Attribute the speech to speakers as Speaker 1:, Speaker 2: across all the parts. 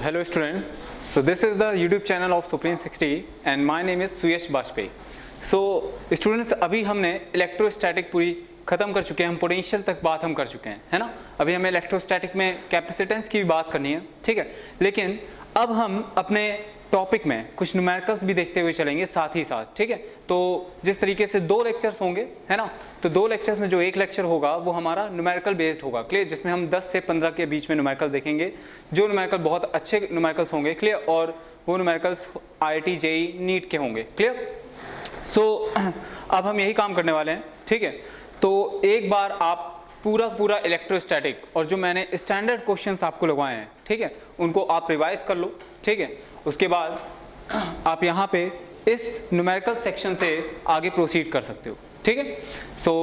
Speaker 1: hello students. So this is the YouTube channel of Supreme 60 and my name is Suyash Bajpayee. So students, अभी हमने electrostatic पूरी खत्म कर चुके हैं, हम पोटेंशियल तक बात हम कर चुके हैं, है ना। अभी हमें इलेक्ट्रोस्टैटिक में कैपेसिटेंस की भी बात करनी है, ठीक है। लेकिन अब हम अपने टॉपिक में कुछ न्यूमेरिकल्स भी देखते हुए चलेंगे साथ ही साथ, ठीक है। तो जिस तरीके से 2 लेक्चर्स होंगे, है ना, तो 2 लेक्चर्स में जो एक लेक्चर होगा वो हमारा न्यूमेरिकल बेस्ड होगा, क्लियर, जिसमें हम 10 से 15 के बीच में न्यूमेरिकल देखेंगे, जो न्यूमेरिकल बहुत अच्छे न्यूमेरिकल्स होंगे, क्लियर, और वो न्यूमेरिकल्स IIT JEE नीट के होंगे, क्लियर। सो अब हम यही काम करने वाले हैं, ठीक है। तो एक बार आप पूरा इलेक्ट्रोस्टैटिक और जो मैंने स्टैंडर्ड क्वेश्चंस आपको लगवाए हैं, ठीक है, उनको आप रिवाइज कर लो, ठीक है। उसके बाद आप यहाँ पे इस न्यूमेरिकल सेक्शन से आगे प्रोसीड कर सकते हो, ठीक है। सो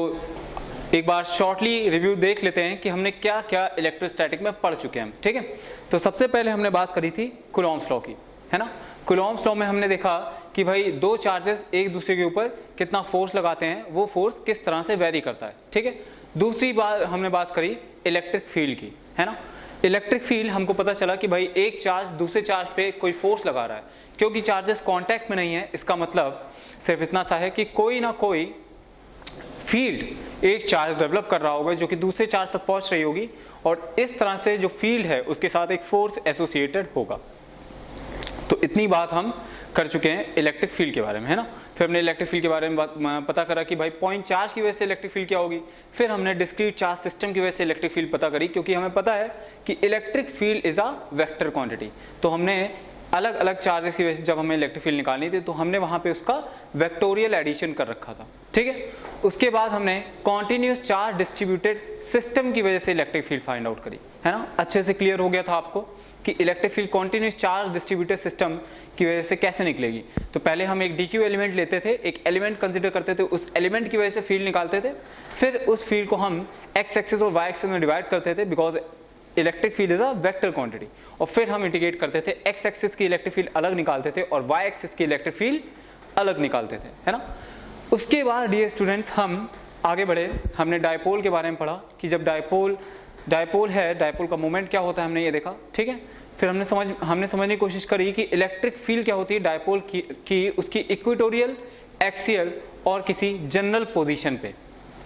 Speaker 1: एक बार शॉर्टली रिव्यू देख लेते हैं कि हमने क्या क्या इलेक्ट्रोस्टैटिक में पढ़ चुके हैं, ठीक है। तो सबसे पहले हमने बात करी थी कूलॉम्स लॉ की, है ना। कूलॉम्स लॉ में हमने देखा कि भाई 2 चार्जेस एक दूसरे के ऊपर कितना फोर्स लगाते हैं, वो फोर्स किस तरह से वेरी करता है, ठीक है। दूसरी बार हमने बात करी इलेक्ट्रिक फील्ड की, है ना। इलेक्ट्रिक फील्ड हमको पता चला कि भाई एक चार्ज दूसरे चार्ज पे कोई फोर्स लगा रहा है, क्योंकि चार्जेस कांटेक्ट में नहीं है, इसका मतलब सिर्फ इतना सा है कि कोई ना कोई फील्ड एक चार्ज डेवलप कर रहा होगा जो कि दूसरे चार्ज तक पहुंच रही होगी, और इस तरह से जो फील्ड है उसके साथ एक फोर्स एसोसिएटेड होगा। तो इतनी बात हम कर चुके हैं इलेक्ट्रिक फील्ड के बारे में, है ना। फिर हमने इलेक्ट्रिक फील्ड के बारे में पता करा कि भाई पॉइंट चार्ज की वजह से इलेक्ट्रिक फील्ड क्या होगी। फिर हमने डिस्क्रीट चार्ज सिस्टम की वजह से इलेक्ट्रिक फील्ड पता करी, क्योंकि हमें पता है कि electric field is a vector quantity. तो हमने अलग अलग चार्जेस की वजह से जब हमें इलेक्ट्रिक फील्ड निकालनी थी तो हमने वहां पे उसका वेक्टोरियल एडिशन कर रखा था, ठीक है। उसके बाद हमने कॉन्टिन्यूस चार्ज डिस्ट्रीब्यूटेड सिस्टम की वजह से इलेक्ट्रिक फील्ड फाइंड आउट करी, है ना। अच्छे से क्लियर हो गया था आपको कि electric field continuous charge distributed system की वजह से कैसे निकलेगी। तो पहले हम एक DQ एलिमेंट लेते थे, एक एलिमेंट कंसिडर करते थे, उस एलिमेंट की वजह से फील्ड निकालते थे, फिर उस फील्ड को हम x एक्सिस और y एक्सिस में डिवाइड करते थे, because electric field is a vector quantity, और फिर हम इंटीग्रेट करते थे, x एक्सिस की इलेक्ट्रिक फील्ड अलग निकालते थे और y एक्सिस की इलेक्ट्रिक फील्ड अलग निकालते थे, है ना। उसके बाद डियर स्टूडेंट्स हम आगे बढ़े, हमने डायपोल के बारे में पढ़ा कि जब डायपोल है, डायपोल का मोमेंट क्या होता है हमने ये देखा, ठीक है। फिर हमने समझने की कोशिश करी कि इलेक्ट्रिक फील्ड क्या होती है डायपोल की उसकी इक्वेटोरियल, एक्सियल और किसी जनरल पोजीशन पे,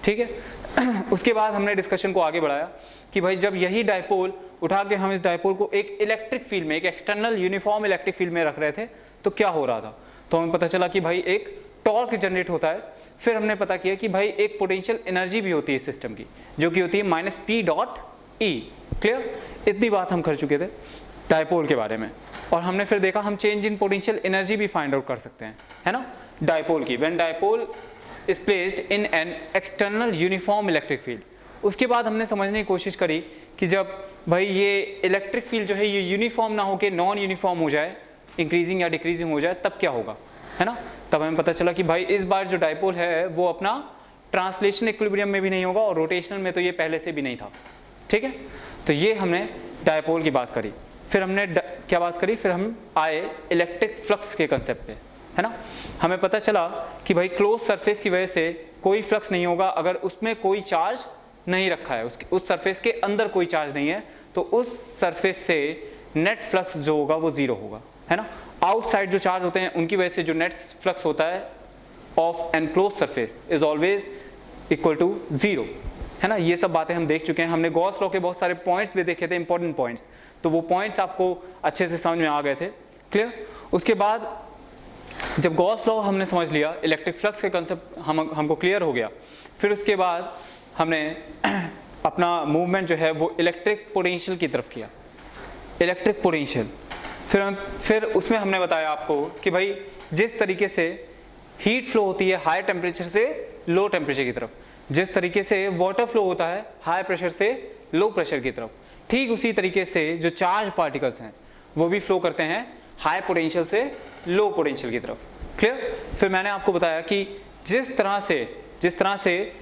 Speaker 1: ठीक है। उसके बाद हमने डिस्कशन को आगे बढ़ाया कि भाई जब यही डायपोल उठा के हम इस डायपोल को एक इलेक्ट्रिक फील्ड में, एक एक्सटर्नल यूनिफॉर्म इलेक्ट्रिक फील्ड में रख रहे थे तो क्या हो रहा था। तो हमें पता चला कि भाई एक टॉर्क जनरेट होता है। फिर हमने पता किया कि भाई एक पोटेंशियल एनर्जी भी होती है सिस्टम की, जो कि होती है -P.E, क्लियर। इतनी बात हम कर चुके थे डायपोल के बारे में, और हमने फिर देखा हम चेंज इन पोटेंशियल एनर्जी भी फाइंड आउट कर सकते हैं, है ना, डायपोल की, when dipole is placed in an external uniform electric field. उसके बाद हमने समझने की कोशिश करी कि जब भाई ये इलेक्ट्रिक फील्ड जो है ये यूनिफॉर्म ना होकर नॉन यूनिफॉर्म हो जाए, इंक्रीजिंग या डिक्रीजिंग हो जाए, तब क्या होगा, है ना। तब हमें पता चला कि भाई इस बार जो डायपोल है वो अपना ट्रांसलेशन इक्विलिब्रियम में भी नहीं होगा, और रोटेशनल में तो ये पहले से भी नहीं था, ठीक है। तो ये हमने डायपोल की बात करी। फिर हमने क्या बात करी, फिर हम आए इलेक्ट्रिक फ्लक्स के कंसेप्ट पे, है ना। हमें पता चला कि भाई क्लोज सरफेस की वजह से कोई फ्लक्स नहीं होगा अगर उसमें कोई चार्ज नहीं रखा है, उस सरफेस के अंदर कोई चार्ज नहीं है, तो उस सरफेस से नेट फ्लक्स जो होगा वो 0 होगा, है ना। आउटसाइड जो चार्ज होते हैं उनकी वजह से जो नेट फ्लक्स होता है of an close surface is always equal to 0, है ना। ये सब बातें हम देख चुके हैं। हमने गॉस लॉ के बहुत सारे पॉइंट्स भी देखे थे, इंपॉर्टेंट पॉइंट्स, तो वो पॉइंट्स आपको अच्छे से समझ में आ गए थे, क्लियर। उसके बाद जब गॉस लॉ हमने समझ लिया, इलेक्ट्रिक फ्लक्स के कंसेप्ट हमको क्लियर हो गया, फिर उसके बाद हमने अपना मूवमेंट जो है वो इलेक्ट्रिक पोटेंशियल की तरफ किया, इलेक्ट्रिक पोटेंशियल। फिर उसमें हमने बताया आपको कि भाई जिस तरीके से हीट फ्लो होती है हाई टेम्परेचर से लो टेम्परेचर की तरफ, जिस तरीके से वाटर फ्लो होता है हाई प्रेशर से लो प्रेशर की तरफ, ठीक उसी तरीके से जो चार्ज पार्टिकल्स हैं वो भी फ्लो करते हैं हाई पोटेंशियल से लो पोटेंशियल की तरफ, क्लियर। फिर मैंने आपको बताया कि जिस तरह से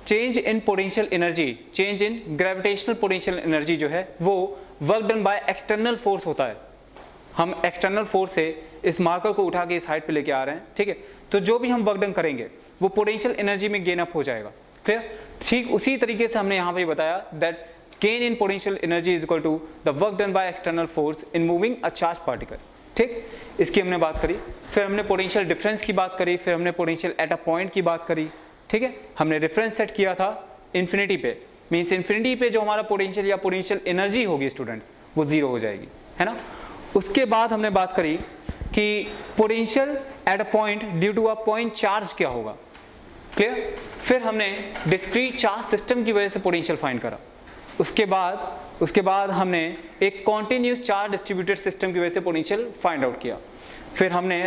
Speaker 1: change in potential energy, change in gravitational potential energy जो है वो work done by external force होता है। हम एक्सटर्नल फोर्स से इस मार्कर को उठा के इस हाइट पे लेके आ रहे हैं, ठीक है। तो जो भी हम वर्क डन करेंगे वो पोटेंशियल एनर्जी में गेन अप हो जाएगा, क्लियर। ठीक उसी तरीके से हमने यहाँ पे बताया that gain in potential energy is equal to the work done by external force in moving a charged particle। ठीक, इसकी हमने बात करी, फिर हमने पोटेंशियल डिफरेंस की बात करी, फिर हमने पोटेंशियल एट अ पॉइंट की बात करी। ठीक है, हमने रेफरेंस सेट किया था इन्फिनिटी पे, मींस इन्फिनिटी पे जो हमारा पोटेंशियल या पोटेंशियल एनर्जी होगी स्टूडेंट्स वो जीरो हो जाएगी, है ना। उसके बाद हमने बात करी कि potential at a point due to a point charge क्या होगा, क्लियर। फिर हमने डिस्क्रीट चार्ज सिस्टम की वजह से पोटेंशियल फाइंड करा। उसके बाद हमने एक कॉन्टिन्यूस चार्ज डिस्ट्रीब्यूटेड सिस्टम की वजह से पोटेंशियल फाइंड आउट किया। फिर हमने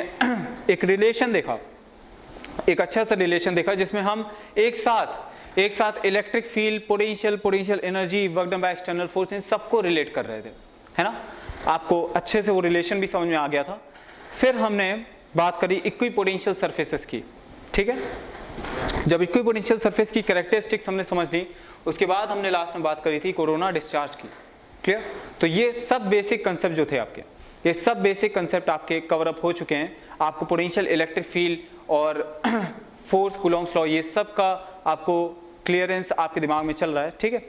Speaker 1: एक रिलेशन देखा, एक अच्छा सा रिलेशन देखा जिसमें हम एक साथ electric field, potential energy, work done by external force, इन सबको रिलेट कर रहे थे, है ना। आपको अच्छे से वो रिलेशन भी समझ में आ गया था। फिर हमने बात करी इक्विपोटेंशियल सरफेसेस की। ठीक है, जब इक्विपोटेंशियल सरफेस की कैरेक्टरिस्टिक्स हमने समझ ली, उसके बाद हमने लास्ट में बात करी थी कोरोना डिस्चार्ज की, क्लियर। तो ये सब बेसिक कंसेप्ट जो थे आपके, ये सब बेसिक कंसेप्ट आपके कवर अप हो चुके हैं। आपको पोटेंशियल, इलेक्ट्रिक फील्ड और फोर्स, कूलॉम्स लॉ, ये सब का आपको क्लियरेंस आपके दिमाग में चल रहा है। ठीक है,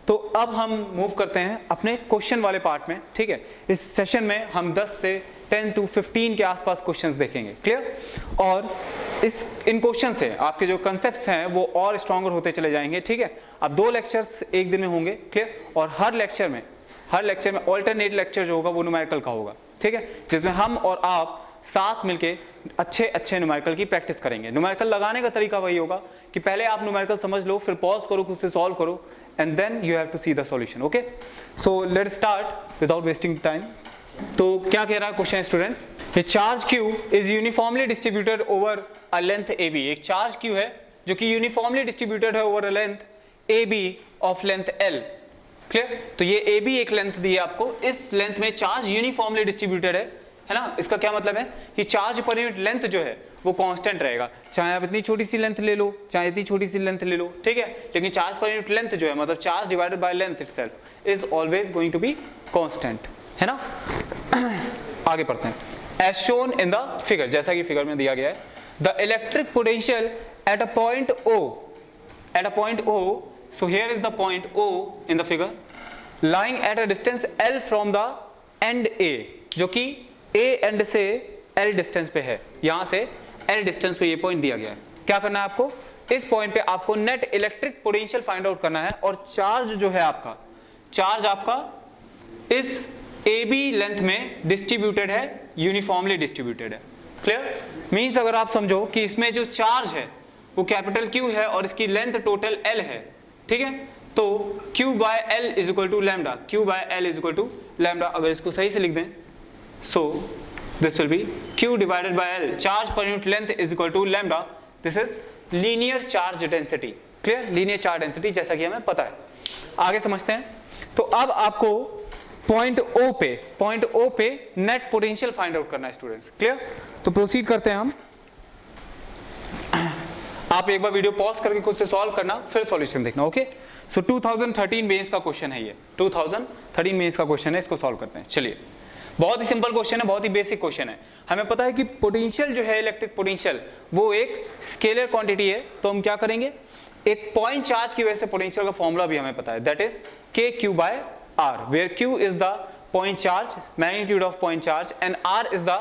Speaker 1: तो अब हम मूव करते हैं अपने क्वेश्चन वाले पार्ट में। ठीक है, इस सेशन में हम 10 से 10 to 15 के आसपास क्वेश्चंस देखेंगे, क्लियर। और इन क्वेश्चन से आपके जो कंसेप्ट्स हैं वो और स्ट्रॉन्गर होते चले जाएंगे। ठीक है, अब 2 लेक्चर्स एक दिन में होंगे, क्लियर। और हर लेक्चर में ऑल्टरनेट लेक्चर जो होगा वो न्यूमेरिकल का होगा। ठीक है, जिसमें हम और आप साथ मिलके अच्छे न्यूमेरिकल की प्रैक्टिस करेंगे। न्यूमेरिकल लगाने का तरीका वही होगा कि पहले आप न्यूमेरिकल समझ लो, फिर पॉज करो, खुद से सॉल्व करो, and then you have to see the solution. Okay, so let's start without wasting time. तो क्या कह रहा है क्वेश्चन स्टूडेंट्स, ये charge Q is uniformly distributed over a length A B. एक चार्ज क्यू है जो कि यूनिफॉर्मली डिस्ट्रीब्यूटेड है over a length A B of length L, clear. तो ये ए बी एक लेंथ दी है आपको, इस लेंथ में चार्ज यूनिफॉर्मली डिस्ट्रीब्यूटेड है ना। इसका क्या मतलब है कि चार्ज पर यूनिट लेंथ जो है वो कांस्टेंट रहेगा, चाहे आप इतनी छोटी सी लेंथ ले लो, चाहे इतनी छोटी सी लेंथ ले लो, ठीक है। लेकिन चार्ज पर यूनिट लेंथ जो है, मतलब charge divided by length itself, is always going to be constant, है ना। आगे पढ़ते हैं। As shown in the figure, जैसा कि फिगर में दिया गया है, the electric potential at a point O, so here is the point O in the figure, lying at a distance L from the end A, जो कि A and से L distance पे है, यहां से L डिस्टेंस पे ये point दिया गया है। क्या करना है आपको, इस पॉइंट पे आपको net electric potential find out करना है, और चार्ज जो है आपका, चार्ज आपका इस AB लेंथ में डिस्ट्रीब्यूटेड है, यूनिफॉर्मली डिस्ट्रीब्यूटेड है, क्लियर। मींस अगर आप समझो कि इसमें जो चार्ज है वो कैपिटल Q है और इसकी लेंथ टोटल L है, ठीक है। तो Q by L is equal to lambda, Q by L is equal to lambda. अगर इसको सही से लिख दें, so this will be Q divided by L, charge per unit length is equal to lambda. This is linear charge density, clear, linear charge density, जैसा कि हमें पता है। आगे समझते हैं। तो अब आपको पॉइंट O पे नेट पोटेंशियल फाइंड आउट करना है स्टूडेंट्स, क्लियर। तो प्रोसीड करते हैं हम। आप एक बार वीडियो पॉज करके खुद से सॉल्व करना, फिर सॉल्यूशन देखना, ओके। सो 2013 मेंस का क्वेश्चन है ये, 2013 मेंस का क्वेश्चन है, इसको सॉल्व करते हैं। चलिए, बहुत ही सिंपल क्वेश्चन है, बहुत ही बेसिक क्वेश्चन है। हमें पता है कि पोटेंशियल जो है, इलेक्ट्रिक पोटेंशियल, वो एक स्केलर क्वांटिटी है। तो हम क्या करेंगे, एक पॉइंट चार्ज की वजह से पोटेंशियल का फॉर्मूला भी हमें पता है, that is KQ by R, where Q is the point charge, magnitude of point charge, and R is the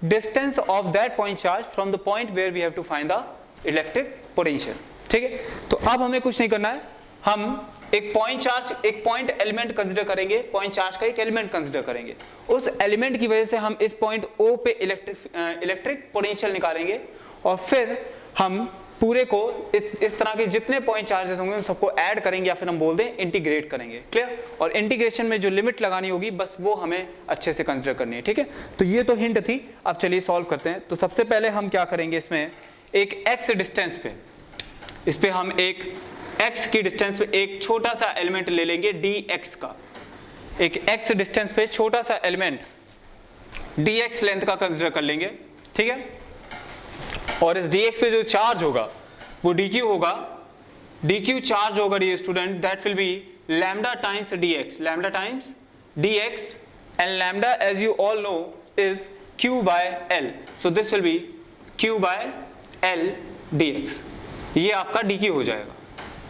Speaker 1: distance of that point charge from the point where we have to find the electric potential, ठीक है। तो अब हमें कुछ नहीं करना है, हम एक पॉइंट चार्ज, एक पॉइंट एलिमेंट कंसीडर करेंगे, पॉइंट चार्ज का एक एलिमेंट कंसीडर करेंगे। उस एलिमेंट की वजह से हम इस पॉइंट O पे इलेक्ट्रिक पोटेंशियल निकालेंगे, और फिर हम पूरे को इस तरह के जितने पॉइंट चार्जेस होंगे उन सबको ऐड करेंगे, या फिर हम बोल दें इंटीग्रेट करेंगे, क्लियर। और इंटीग्रेशन में जो लिमिट लगानी होगी बस वो हमें अच्छे से कंसीडर करनी है, ठीक है। तो ये तो हिंट थी। अब चलिए सॉल्व करते हैं। तो सबसे पहले हम क्या करेंगे, इसमें एक x डिस्टेंस पे, इस पे हम एक x की डिस्टेंस पे एक छोटा सा एलिमेंट ले लेंगे dx का, एक x डिस्टेंस पे छोटा सा एलिमेंट dx लेंथ का कंसीडर कर लेंगे, ठीक है। और इस dx पे जो चार्ज होगा वो dq होगा, dq चार्ज होगा dear student, that will be lambda times dx, lambda times dx, and lambda as you all know is q by l, so this will be q by l dx। ये आपका dq हो जाएगा।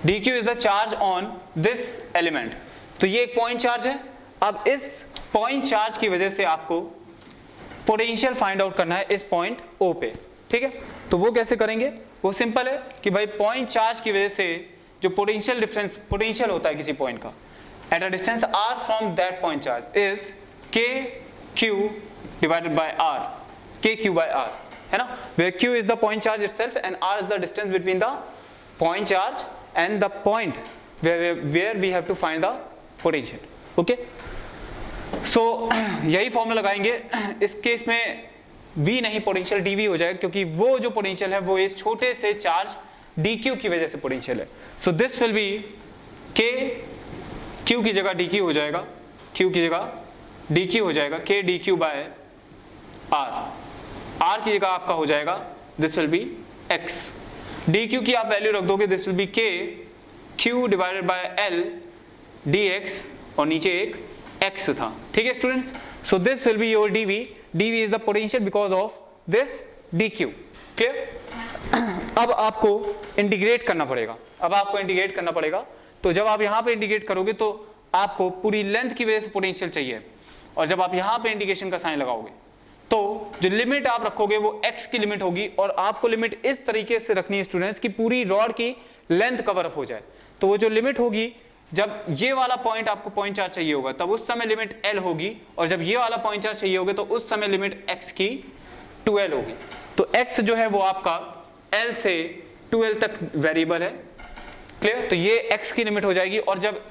Speaker 1: dq is the charge on this element, तो ये एक point charge है। अब इस पॉइंट चार्ज की वजह से आपको पोटेंशियल फाइंड आउट करना है इस पॉइंट O पे, ठीक है। तो वो कैसे करेंगे, वो सिंपल है कि भाई पॉइंट चार्ज की वजह से जो पोटेंशियल डिफरेंस पोटेंशियल होता है किसी पॉइंट का at a distance r from that point charge is kq divided by r, kq by r, है ना, where q is the point charge itself and r is the distance between the point charge and the point where we have to find the potential, okay। so यही formula लगाएंगे। इस case में v नहीं potential dv हो जाएगा, क्योंकि वो जो पोटेंशियल है वो इस छोटे से चार्ज dq की वजह से पोटेंशियल है। So this will be k, q की जगह dq हो जाएगा, q की जगह dq हो जाएगा, k dq by r, r की जगह आपका हो जाएगा this will be x, dq की आप वैल्यू रख दोगे this will be k q divided by l dx, और नीचे एक x था, ठीक है students. So this will be your dv, dv is the potential because of this dq, clear. अब आपको इंटीग्रेट करना पड़ेगा, अब आपको इंटीग्रेट करना पड़ेगा। तो जब आप यहाँ पे इंटीग्रेट करोगे तो आपको पूरी लेंथ की वजह से पोटेंशियल चाहिए, और जब आप यहाँ पे इंटीग्रेशन का साइन लगाओगे तो जो लिमिट आप रखोगे वो x की लिमिट होगी, और आपको लिमिट इस तरीके से रखनी है स्टूडेंट्स कि पूरी रॉड की लेंथ कवर अप हो जाए। तो वो जो लिमिट होगी, जब ये वाला पॉइंट आपको पॉइंट चार्ज चाहिए होगा तब उस समय लिमिट l होगी, और जब ये वाला पॉइंट चार्ज चाहिए होगा तो उस समय लिमिट x की 2l होगी। तो x जो है वो आपका l से 2l तक वेरिएबल है, क्लियर। तो ये x की लिमिट हो जाएगी, और जब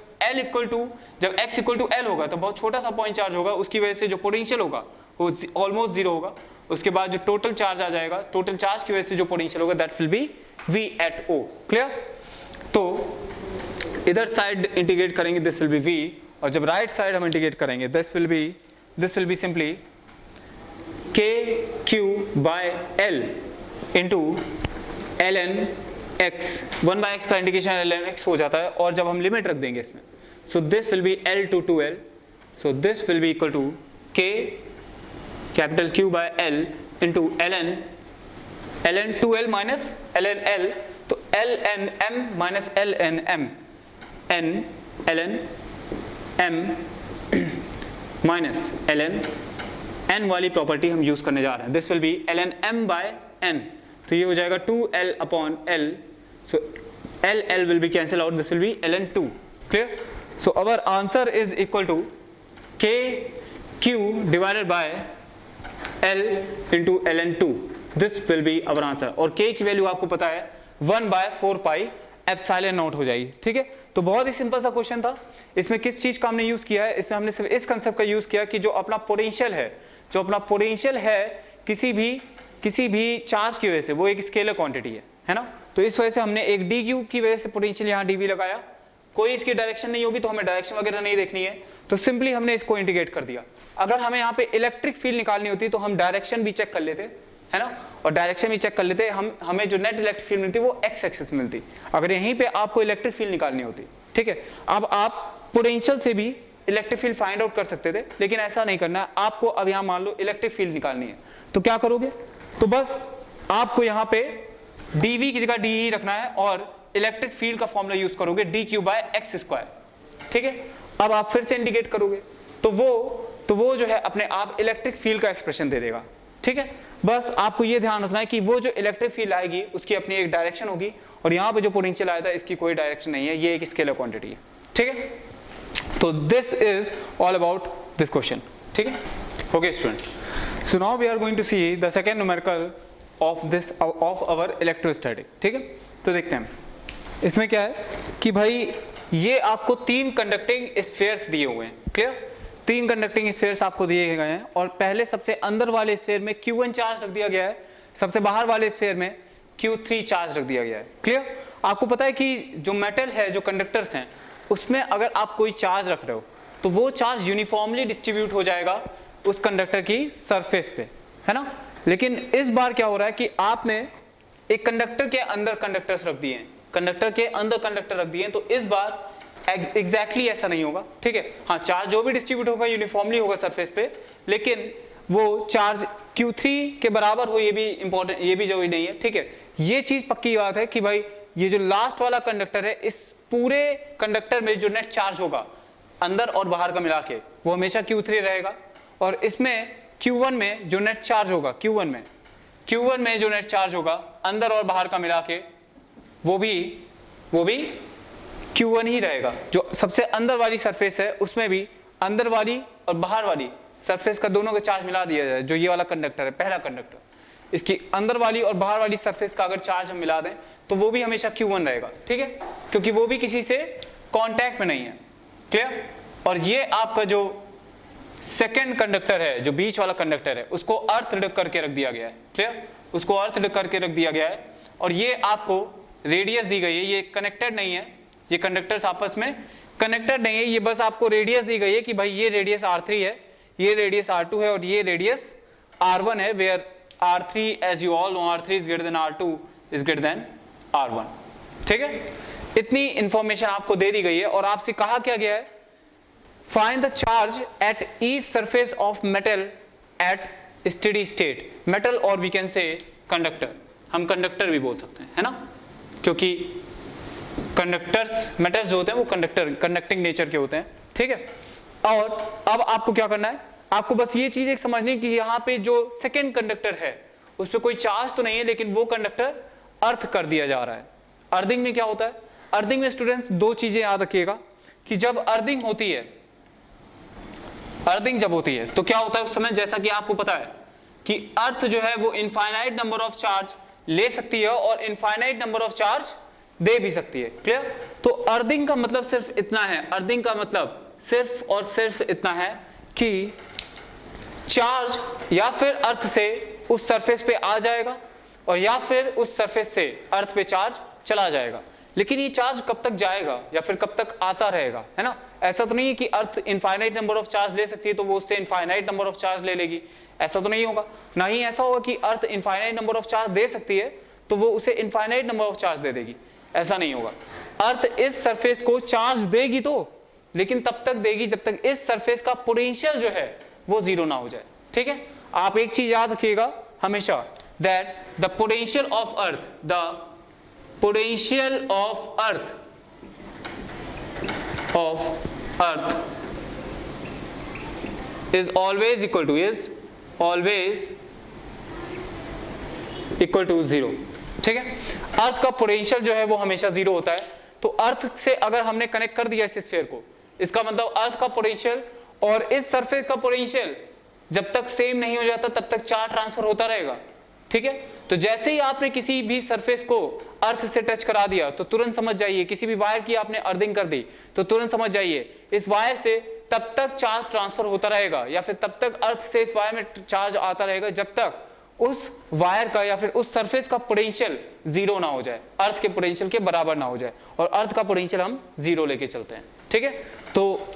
Speaker 1: जब x इक्वल टू l होगा तो बहुत छोटा सा पॉइंट चार्ज होगा, उसकी वजह से जो पोटेंशियल होगा वो ऑलमोस्ट जीरो होगा। उसके बाद जो टोटल चार्ज आ जाएगा, टोटल चार्ज की वजह से जो पोटेंशियल होगा that will be v at o, clear. तो इधर साइड इंटीग्रेट करेंगे दिस विल बी v, और जब राइट साइड हम इंटीग्रेट करेंगे this will be simply k q by l into ln x, 1/x का इंटीग्रेशन ln x हो जाता है, और जब हम लिमिट रख देंगे इसमें so this will be l to 2l, so this will be equal to k capital Q by l into ln 2l minus ln l, तो ln m minus ln m, n ln m minus ln n वाली property हम use करने जा रहे हैं। This will be ln m by n, तो ये हो जाएगा 2l upon l, so l will be cancel out, this will be ln 2, clear. So our answer is equal to k q divided by l into ln 2, this will be our answer. और k की value आपको पता है 1/4 pi epsilon not हो जाएगी, ठीक है। तो बहुत ही सिंपल सा क्वेश्चन था। इसमें किस चीज का हमने यूज किया है, इसमें हमने सिर्फ इस कंसेप्ट का यूज किया कि जो अपना पोटेंशियल है किसी भी चार्ज की वजह से वो एक स्केलर क्वांटिटी है ना। तो इस वजह से हमने एक dq की वजह से पोटेंशियल यहाँ dv लगाया। कोई इसकी डायरेक्शन नहीं होगी तो हमें डायरेक्शन वगैरह नहीं देखनी है, तो सिंपली हमने इसको इंटीग्रेट कर दिया। अगर हमें यहाँ पे इलेक्ट्रिक फील्ड निकालनी होती तो हम डायरेक्शन भी चेक कर लेते, है ना, और डायरेक्शन भी चेक कर लेते, हमें जो नेट इलेक्ट्रिक फील्ड मिलती वो x एक्सिस मिलती, अगर यहीं पे आपको इलेक्ट्रिक फील्ड निकालनी होती, ठीक है। अब आप पोटेंशियल से भी इलेक्ट्रिक फील्ड फाइंड आउट कर सकते थे, लेकिन ऐसा नहीं करना है आपको। अब यहाँ मान लो इलेक्ट्रिक फील्ड निकालनी है, तो क्या करोगे, तो बस आपको यहाँ पे dv की जगह de रखना है, और इलेक्ट्रिक फील्ड का फॉर्मूला यूज करोगे dq बाय x स्क्वायर, ठीक है। अब आप फिर से इंडिकेट करोगे तो वो जो है अपने आप इलेक्ट्रिक फील्ड का एक्सप्रेशन दे देगा, ठीक है। बस आपको ये ध्यान रखना है कि वो जो इलेक्ट्रिक फील्ड आएगी उसकी अपनी एक डायरेक्शन होगी, और यहाँ पे जो पोटेंशियल आया था इसकी कोई डायरेक्शन नहीं है, ये एक स्केलर क्वांटिटी है, ठीक है। तो this is all about this question, ठीक है। Okay student, so now we are going to see the second numerical of our electrostatic, ठीक है। तो देखते हैं इसमें क्या है कि भाई ये आपको 3 कंडक्टिंग स्फीयर्स दिए हुए हैं, क्लियर। 3 कंडक्टिंग स्फीयर्स आपको दिए गए हैं, और पहले सबसे अंदर वाले स्फीयर में Q1 चार्ज रख दिया गया है, सबसे बाहर वाले स्फीयर में Q3 चार्ज रख दिया गया है, क्लियर। आपको पता है कि जो मेटल है, जो कंडक्टर्स हैं, उसमें अगर आप कोई चार्ज रख रहे हो तो वो चार्ज यूनिफॉर्मली डिस्ट्रीब्यूट हो जाएगा उस कंडक्टर की सरफेस पे, है ना। लेकिन इस बार क्या हो रहा है कि आपने एक कंडक्टर के अंदर कंडक्टर्स रख दिए हैं, कंडक्टर के अंदर कंडक्टर रख दिए हैं, तो इस बार एग्जैक्टली ऐसा नहीं होगा, ठीक है। हाँ, चार्ज जो भी डिस्ट्रीब्यूट होगा यूनिफॉर्मली होगा सरफेस पे, लेकिन वो चार्ज Q3 के बराबर हो, ये भी इंपॉर्टेंट, ये भी जरूरी नहीं है, ठीक है। ये चीज पक्की बात है कि भाई ये जो लास्ट वाला कंडक्टर है, इस पूरे कंडक्टर में जो नेट चार्ज होगा अंदर और बाहर का मिला के, वो हमेशा Q3 रहेगा। और इसमें Q1 में जो नेट चार्ज होगा, Q1 में जो नेट चार्ज होगा अंदर और बाहर का मिला के, वो भी Q1 ही रहेगा। जो सबसे अंदर वाली सरफेस है उसमें भी अंदर वाली और बाहर वाली सरफेस का दोनों का चार्ज मिला दिया जाए। जो ये वाला कंडक्टर है, पहला कंडक्टर, इसकी अंदर वाली और बाहर वाली सरफेस का अगर चार्ज हम मिला दें तो वो भी हमेशा Q1 रहेगा, ठीक है, क्योंकि वो भी किसी से कांटेक्ट में नहीं है। क्लियर? और ये आपका जो सेकेंड कंडक्टर है, जो बीच वाला कंडक्टर है, उसको अर्थ करके रख दिया गया है। क्लियर? उसको अर्थ करके रख दिया गया है। और ये आपको रेडियस दी गई है, ये कनेक्टेड नहीं है, ये कंडक्टर्स आपस में कनेक्टेड नहीं है, ये बस आपको रेडियस दी गई है कि भाई ये रेडियस R3 है, ये रेडियस R2 है और ये रेडियस R1 है, where R3 as you all know R3 is greater than R2 is greater than R1। ठीक है, इतनी इंफॉर्मेशन आपको दे दी गई है। और आपसे कहा क्या गया है, find the charge at each surface of metal at steady state. Metal और वी कैन से कंडक्टर, हम कंडक्टर भी बोल सकते हैं, है ना, क्योंकि कंडक्टर्स, मेटल्स जो होते हैं वो कंडक्टिंग नेचर के होते हैं। ठीक है, और अब आपको क्या करना है, आपको बस ये चीज एक समझनी कि यहाँ पे जो सेकेंड कंडक्टर है उस पर कोई चार्ज तो नहीं है, लेकिन वो कंडक्टर अर्थ कर दिया जा रहा है। अर्थिंग में क्या होता है, अर्थिंग में स्टूडेंट्स दो चीजें याद रखिएगा कि जब अर्थिंग होती है, अर्थिंग जब होती है तो क्या होता है उस समय, जैसा कि आपको पता है कि अर्थ जो है वो इनफाइनाइट नंबर ऑफ चार्ज ले सकती है और इनफाइनाइट नंबर ऑफ चार्ज दे भी सकती है। क्लियर? तो अर्थिंग का मतलब सिर्फ इतना है, अर्थिंग का मतलब सिर्फ और सिर्फ इतना है कि चार्ज या फिर अर्थ से उस सरफेस पे आ जाएगा और या फिर उस सरफेस से अर्थ पे चार्ज चला जाएगा। लेकिन ये चार्ज कब तक जाएगा या फिर कब तक आता रहेगा, है ना। ऐसा तो नहीं है कि अर्थ इनफाइनाइट नंबर ऑफ चार्ज ले सकती है तो वो उससे इनफाइनाइट नंबर ऑफ चार्ज ले लेगी, ऐसा तो नहीं होगा। ना ही ऐसा होगा कि अर्थ इनफाइनाइट नंबर ऑफ चार्ज दे सकती है तो वो उसे इनफाइनाइट नंबर ऑफ चार्ज दे देगी, ऐसा नहीं होगा। अर्थ इस सरफेस को चार्ज देगी तो, लेकिन तब तक देगी जब तक इस सरफेस का पोटेंशियल जो है वो जीरो ना हो जाए। ठीक है, आप एक चीज याद रखिएगा हमेशा, that the potential of earth, the potential of earth is always equal to zero। ठीक है, अर्थ का पोटेंशियल जो है वो हमेशा जीरो होता है। तो अर्थ से अगर हमने कनेक्ट कर दिया इस स्फीयर को, इसका मतलब अर्थ का पोटेंशियल और इस सरफेस का पोटेंशियल जब तक सेम नहीं हो जाता तब तक चार्ज ट्रांसफर होता रहेगा। ठीक है, तो जैसे ही आपने किसी भी सरफेस को अर्थ से टच करा दिया तो तुरंत समझ जाइए, किसी भी वायर की आपने अर्थिंग कर दी तो तुरंत समझ जाइए इस वायर से तब तक चार्ज ट्रांसफर होता रहेगा या फिर तब तक अर्थ से इस वायर में चार्ज आता रहेगा जब तक उस वायर का या फिर उस सरफेस का पोटेंशियल जीरो ना हो जाए, अर्थ के पोटेंशियल के बराबर ना हो जाए। और अर्थ का पोटेंशियल हम जीरो लेके चलते हैं। ठीक है, तो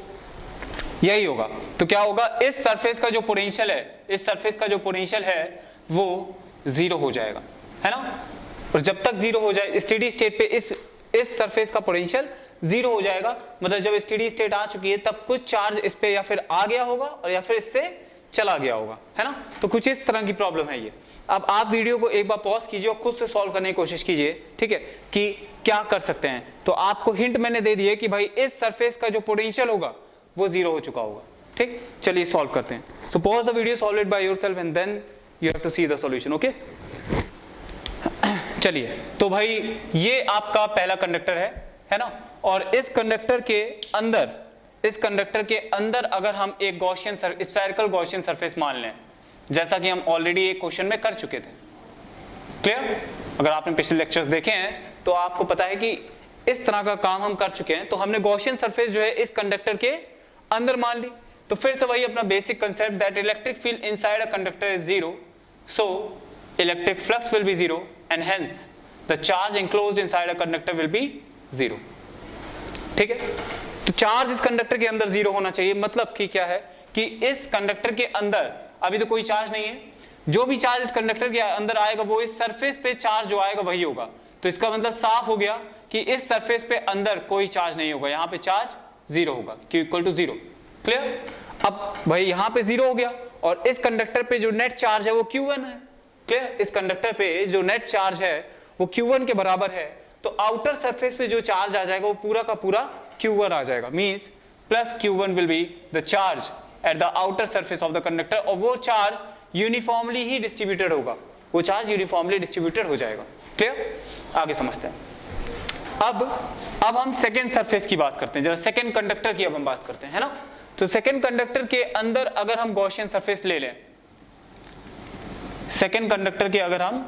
Speaker 1: यही होगा। तो क्या होगा, इस सरफेस का जो पोटेंशियल है, इस सरफेस का जो पोटेंशियल है वो जीरो हो जाएगा, है ना। और जब तक जीरो हो जाए, स्टेडी स्टेट पे इस सरफेस का पोटेंशियल जीरो हो जाएगा, मतलब जब स्टेडी स्टेट आ चुकी है तब कुछ चार्ज इस पे या फिर आ गया होगा और या फिर इससे चला गया होगा, है ना। तो कुछ इस तरह की प्रॉब्लम है ये। अब आप वीडियो को एक बार पॉज कीजिए और खुद से सॉल्व करने की कोशिश कीजिए, ठीक है, कि क्या कर सकते हैं। तो आपको हिंट मैंने दे दिए कि भाई इस सरफेस का जो पोटेंशियल होगा वो जीरो हो चुका होगा। ठीक, चलिए सॉल्व करते हैं। So pause the video, solve it by yourself and then you have to see the solution. Okay, चलिए, तो भाई ये आपका पहला कंडक्टर है ना। और इस कंडक्टर के अंदर अगर हम एक गॉसियन स्फेरिकल गॉसियन सरफेस मान लें, जैसा कि हम ऑलरेडी एक क्वेश्चन में कर चुके थे। क्लियर? अगर आपने पिछले लेक्चर्स देखे हैं तो आपको पता है कि इस तरह का काम हम कर चुके हैं। तो हमने गॉसियन सरफेस जो है इस कंडक्टर के अंदर मान ली। तो फिर से वही अपना basic concept, that electric field inside a conductor is zero, so electric flux will be zero and hence the charge enclosed inside a conductor will be zero। ठीक है, तो चार्ज इस कंडक्टर के अंदर जीरो होना चाहिए। मतलब कि क्या है कि इस कंडक्टर के अंदर अभी तो कोई चार्ज नहीं है, जो भी चार्ज इस कंडक्टर के अंदर आएगा वो इस सरफेस पे चार्ज जो आएगा वही होगा। तो इसका मतलब साफ हो गया कि इस सरफेस पे अंदर कोई चार्ज नहीं होगा, यहाँ पे चार्ज जीरो होगा, Q equal to zero. Clear? अब भाई यहाँ पे जीरो हो गया और इस कंडक्टर पे जो नेट चार्ज है वो Q1 है। क्लियर? इस कंडक्टर पे जो नेट चार्ज है वो Q1 के बराबर है। तो आउटर सरफेस पे जो चार्ज आ जाएगा वो पूरा का पूरा Q1 आ जाएगा। Means plus Q1 will be the charge at the outer surface of the conductor, और वो चार्ज यूनिफॉर्मली ही डिस्ट्रीब्यूटेड होगा, वो चार्ज यूनिफॉर्मली डिस्ट्रीब्यूटेड हो जाएगा। क्लियर? आगे समझते हैं। अब हम सेकेंड सरफेस की बात करते हैं, जरा सेकेंड कंडक्टर की अब हम बात करते हैं, है ना। तो सेकेंड कंडक्टर के अंदर अगर हम गॉसियन सरफेस ले लें, सेकेंड कंडक्टर के अगर हम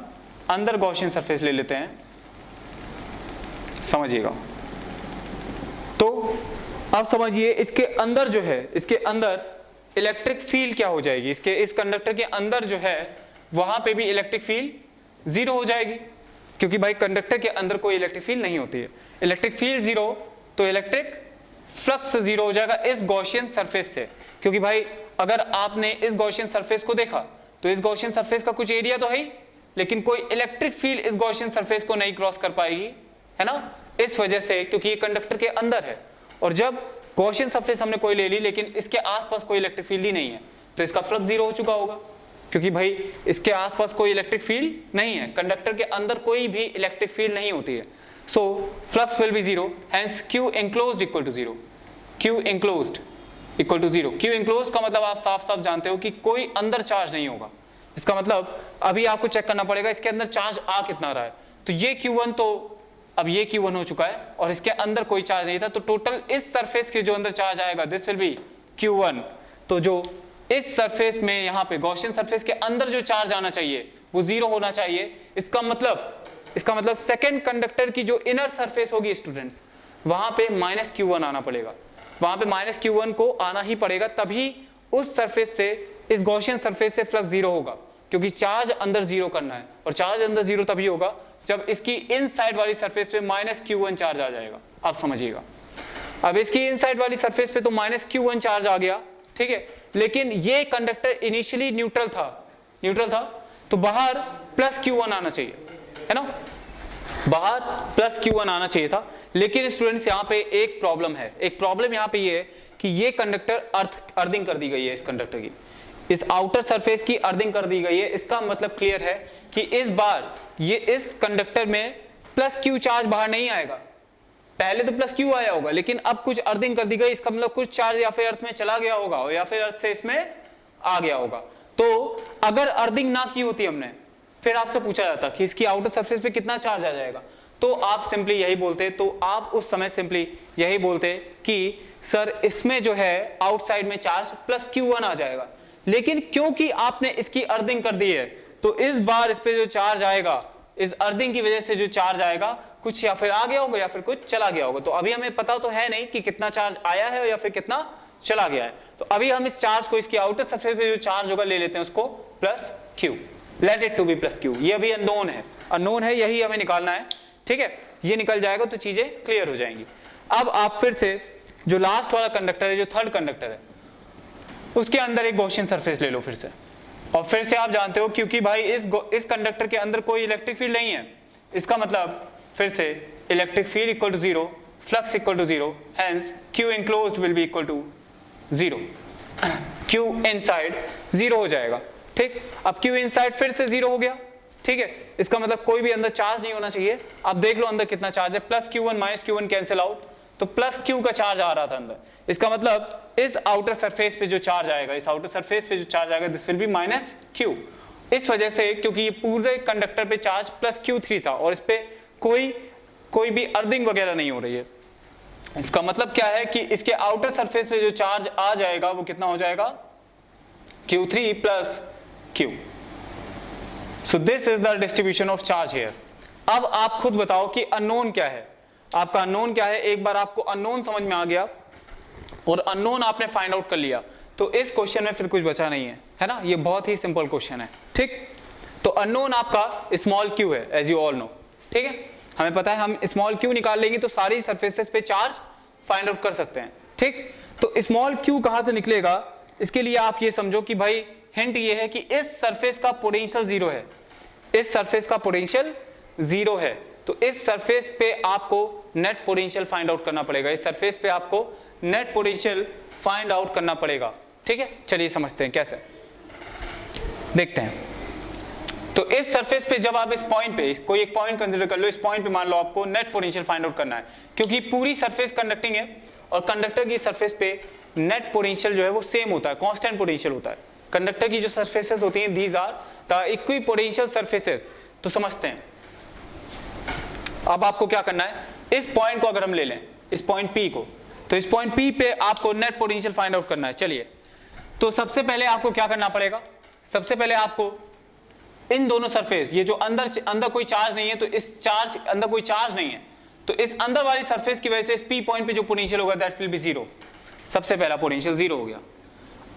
Speaker 1: अंदर गॉसियन सरफेस ले लेते हैं, समझिएगा, तो अब समझिए इसके अंदर जो है, इसके अंदर इलेक्ट्रिक फील्ड क्या हो जाएगी, इसके इस कंडक्टर के अंदर जो है वहां पे भी इलेक्ट्रिक फील्ड जीरो हो जाएगी, क्योंकि भाई कंडक्टर के अंदर कोई इलेक्ट्रिक फील्ड नहीं होती है। इलेक्ट्रिक फील्ड जीरो तो इलेक्ट्रिक फ्लक्स जीरो हो जाएगा इस गॉसियन सरफेस से, क्योंकि भाई अगर आपने इस गॉसियन सरफेस को देखा तो इस गॉसियन सरफेस का कुछ एरिया तो है ही, लेकिन कोई इलेक्ट्रिक फील्ड इस गॉसियन सरफेस को नहीं क्रॉस कर पाएगी, है ना, इस वजह से, क्योंकि ये कंडक्टर के अंदर है। और जब गॉसियन सरफेस हमने कोई ले ली लेकिन इसके आसपास कोई इलेक्ट्रिक फील्ड ही नहीं है, तो इसका फ्लक्स जीरो हो चुका होगा, क्योंकि भाई इसके आसपास कोई इलेक्ट्रिक फील्ड नहीं है, कंडक्टर के अंदर कोई भी इलेक्ट्रिक फील्ड नहीं होती है। So flux will be zero, hence Q enclosed equal to zero, Q enclosed equal to zero. Q enclosed का मतलब आप साफ साफ जानते हो कि कोई अंदर चार्ज नहीं होगा। इसका मतलब अभी आपको चेक करना पड़ेगा इसके अंदर चार्ज आ कितना रहा है, तो ये Q1, तो अब ये Q1 हो चुका है और इसके अंदर कोई चार्ज नहीं था, तो टोटल इस सरफेस के जो अंदर चार्ज आएगा दिस विल बी Q1। तो जो इस सरफेस में यहाँ पे गॉसियन सरफेस के अंदर जो चार्ज आना चाहिए वो जीरो होना चाहिए। इसका मतलब सेकेंड कंडक्टर की जो इनर सरफेस होगी स्टूडेंट्स, वहां पे माइनस Q1 आना पड़ेगा, वहां पे माइनस Q1 को आना ही पड़ेगा, तभी उस सरफेस से, इस गॉसियन सरफेस से फ्लक्स जीरो होगा, क्योंकि चार्ज अंदर जीरो करना है, और चार्ज अंदर जीरो तभी होगा जब इसकी इनसाइड वाली सरफेस पे माइनस Q1 चार्ज आ जाएगा। आप समझिएगा, अब इसकी इनसाइड वाली सरफेस पे तो माइनस Q1 चार्ज आ गया, ठीक है, लेकिन ये कंडक्टर इनिशियली न्यूट्रल था, तो बाहर प्लस Q1 आना चाहिए, है ना, बाहर प्लस Q1 आना चाहिए था। लेकिन स्टूडेंट्स यहाँ पे एक प्रॉब्लम है, एक प्रॉब्लम यहाँ पे ये है कि ये कंडक्टर अर्थिंग कर दी गई है, इस कंडक्टर की, इस आउटर सरफेस की अर्थिंग कर दी गई है। इसका मतलब क्लियर है कि इस बार ये इस कंडक्टर में प्लस Q चार्ज बाहर नहीं आएगा, पहले तो प्लस Q आया होगा, लेकिन अब कुछ अर्थिंग कर दी गई, इसका मतलब कुछ चार्ज या फिर अर्थ में चला गया होगा या फिर अर्थ से इसमें आ गया होगा। तो अगर अर्थिंग ना की होती हमने, फिर आपसे पूछा जाता कि इसकी आउटर सरफेस पे कितना चार्ज आ जाएगा, तो आप सिंपली यही बोलते, तो आप उस समय सिंपली यही बोलते कि सर इसमें जो है आउटसाइड में चार्ज प्लस Q1 आ जाएगा, लेकिन क्योंकि आपने इसकी अर्थिंग कर दी है, तो इस बार इस पे जो चार्ज आएगा, इस अर्थिंग की वजह से जो चार्ज आएगा, कुछ या फिर आ गया होगा या फिर कुछ चला गया होगा। तो अभी हमें पता तो है नहीं कि कितना चार्ज आया है या फिर कितना चला गया है, तो अभी हम इस चार्ज को, इसकी आउटर सरफेस पे जो चार्ज होगा ले लेते हैं उसको plus Q, let it to be plus Q। ये अभी अननोन है, यही हमें निकालना है, ठीक है, ये निकल जाएगा तो चीजें क्लियर हो जाएंगी। अब आप फिर से जो लास्ट वाला कंडक्टर है, जो थर्ड कंडक्टर है, उसके अंदर एक गॉसियन सरफेस ले लो फिर से, और फिर से आप जानते हो क्योंकि भाई इस कंडक्टर के अंदर कोई इलेक्ट्रिक फील्ड नहीं है, इसका मतलब फिर से electric field equal to zero, flux equal to zero, hence Q enclosed will be equal to zero, Q inside zero हो जाएगा, ठीक। अब Q इनसाइड फिर से जीरो हो गया, ठीक है, इसका मतलब कोई भी अंदर चार्ज नहीं होना चाहिए। आप देख लो अंदर कितना चार्ज है, plus Q1 minus Q1 cancel out, तो प्लस Q का चार्ज आ रहा था अंदर, इसका मतलब इस आउटर सरफेस पे जो चार्ज आएगा, इस आउटर सरफेस पे जो चार्ज आएगा this will B minus Q। इस वजह से, क्योंकि ये पूरे कंडक्टर पे चार्ज प्लस Q3 था और इस पे कोई भी अर्थिंग वगैरह नहीं हो रही है, इसका मतलब क्या है कि इसके आउटर सरफेस पे जो चार्ज आ जाएगा वो कितना हो जाएगा, Q3 plus Q। So this is the distribution of charge here. अब आप खुद बताओ कि अननोन क्या है, आपका अननोन क्या है। एक बार आपको अननोन समझ में आ गया और अननोन आपने फाइंड आउट कर लिया, तो इस क्वेश्चन में फिर कुछ बचा नहीं है ना, ये बहुत ही सिंपल क्वेश्चन है, ठीक। तो अननोन आपका स्मॉल q है, एज यू ऑल नो, ठीक है, हमें पता है हम स्मॉल q निकाल लेंगे तो सारी सरफेसेस पे चार्ज फाइंड आउट कर सकते हैं, ठीक। तो स्मॉल q कहां से निकलेगा, इसके लिए आप ये समझो कि भाई हिंट ये है कि इस सरफेस का पोटेंशियल जीरो है, इस सरफेस का पोटेंशियल जीरो है, तो इस सरफेस पे आपको नेट पोटेंशियल फाइंड आउट करना पड़ेगा, इस सरफेस पे आपको नेट पोटेंशियल फाइंड आउट करना पड़ेगा, ठीक है। चलिए समझते हैं कैसे, देखते हैं। तो इस सरफेस पे जब आप इस पॉइंट पे कोई एक पॉइंट कंसीडर कर लो, इस पॉइंट पे मान लो आपको नेट पोटेंशियल फाइंड आउट करना है, क्योंकि पूरी सरफेस कंडक्टिंग है और कंडक्टर की सरफेस पे नेट पोटेंशियल जो है वो सेम होता है, कांस्टेंट पोटेंशियल होता है। कंडक्टर की जो सरफेसेस होती हैं these are the equipotential surfaces. तो समझते हैं, अब आपको क्या करना है, इस पॉइंट को अगर हम ले लें, इस पॉइंट P को, तो इस पॉइंट P पे आपको नेट पोटेंशियल फाइंड आउट करना है। चलिए, तो सबसे पहले आपको क्या करना पड़ेगा, सबसे पहले आपको इन दोनों सरफेस, ये जो अंदर कोई चार्ज नहीं है, तो इस चार्ज अंदर कोई चार्ज नहीं है, तो इस अंदर वाली सरफेस की वजह से इस P पॉइंट पे जो पोटेंशियल होगा दैट विल बी जीरो। सबसे पहला पोटेंशियल जीरो हो गया।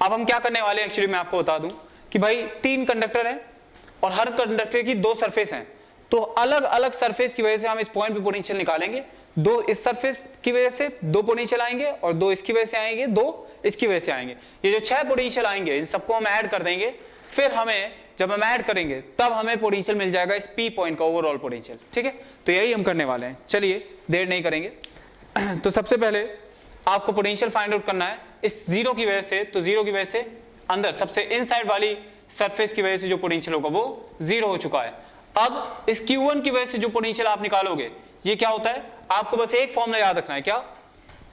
Speaker 1: अब हम क्या करने वाले हैं, एक्चुअली मैं आपको बता दूं कि भाई 3 कंडक्टर हैं और हर कंडक्टर की 2 सरफेस हैं, तो अलग अलग सरफेस की वजह से हम इस पॉइंट पे पोटेंशियल निकालेंगे। 2 इस सरफेस की वजह से 2 पोटेंशियल आएंगे और 2 इसकी वजह से आएंगे, 2 इसकी वजह से आएंगे। ये जो 6 पोटेंशियल आएंगे इन सबको हम ऐड कर देंगे, फिर हमें जब हम ऐड करेंगे तब हमें पोटेंशियल मिल जाएगा इस P पॉइंट का ओवरऑल पोटेंशियल। ठीक है, तो यही हम करने वाले हैं। चलिए देर नहीं करेंगे। तो सबसे पहले आपको पोटेंशियल फाइंड आउट करना है इस जीरो की वजह से, तो जीरो की वजह से अंदर सबसे इनसाइड वाली सरफेस की वजह से जो पोटेंशियल होगा वो जीरो हो चुका है। अब इस Q1 की वजह से जो पोटेंशियल आप निकालोगे ये क्या होता है, आपको बस एक फॉर्मूला याद रखना है, क्या,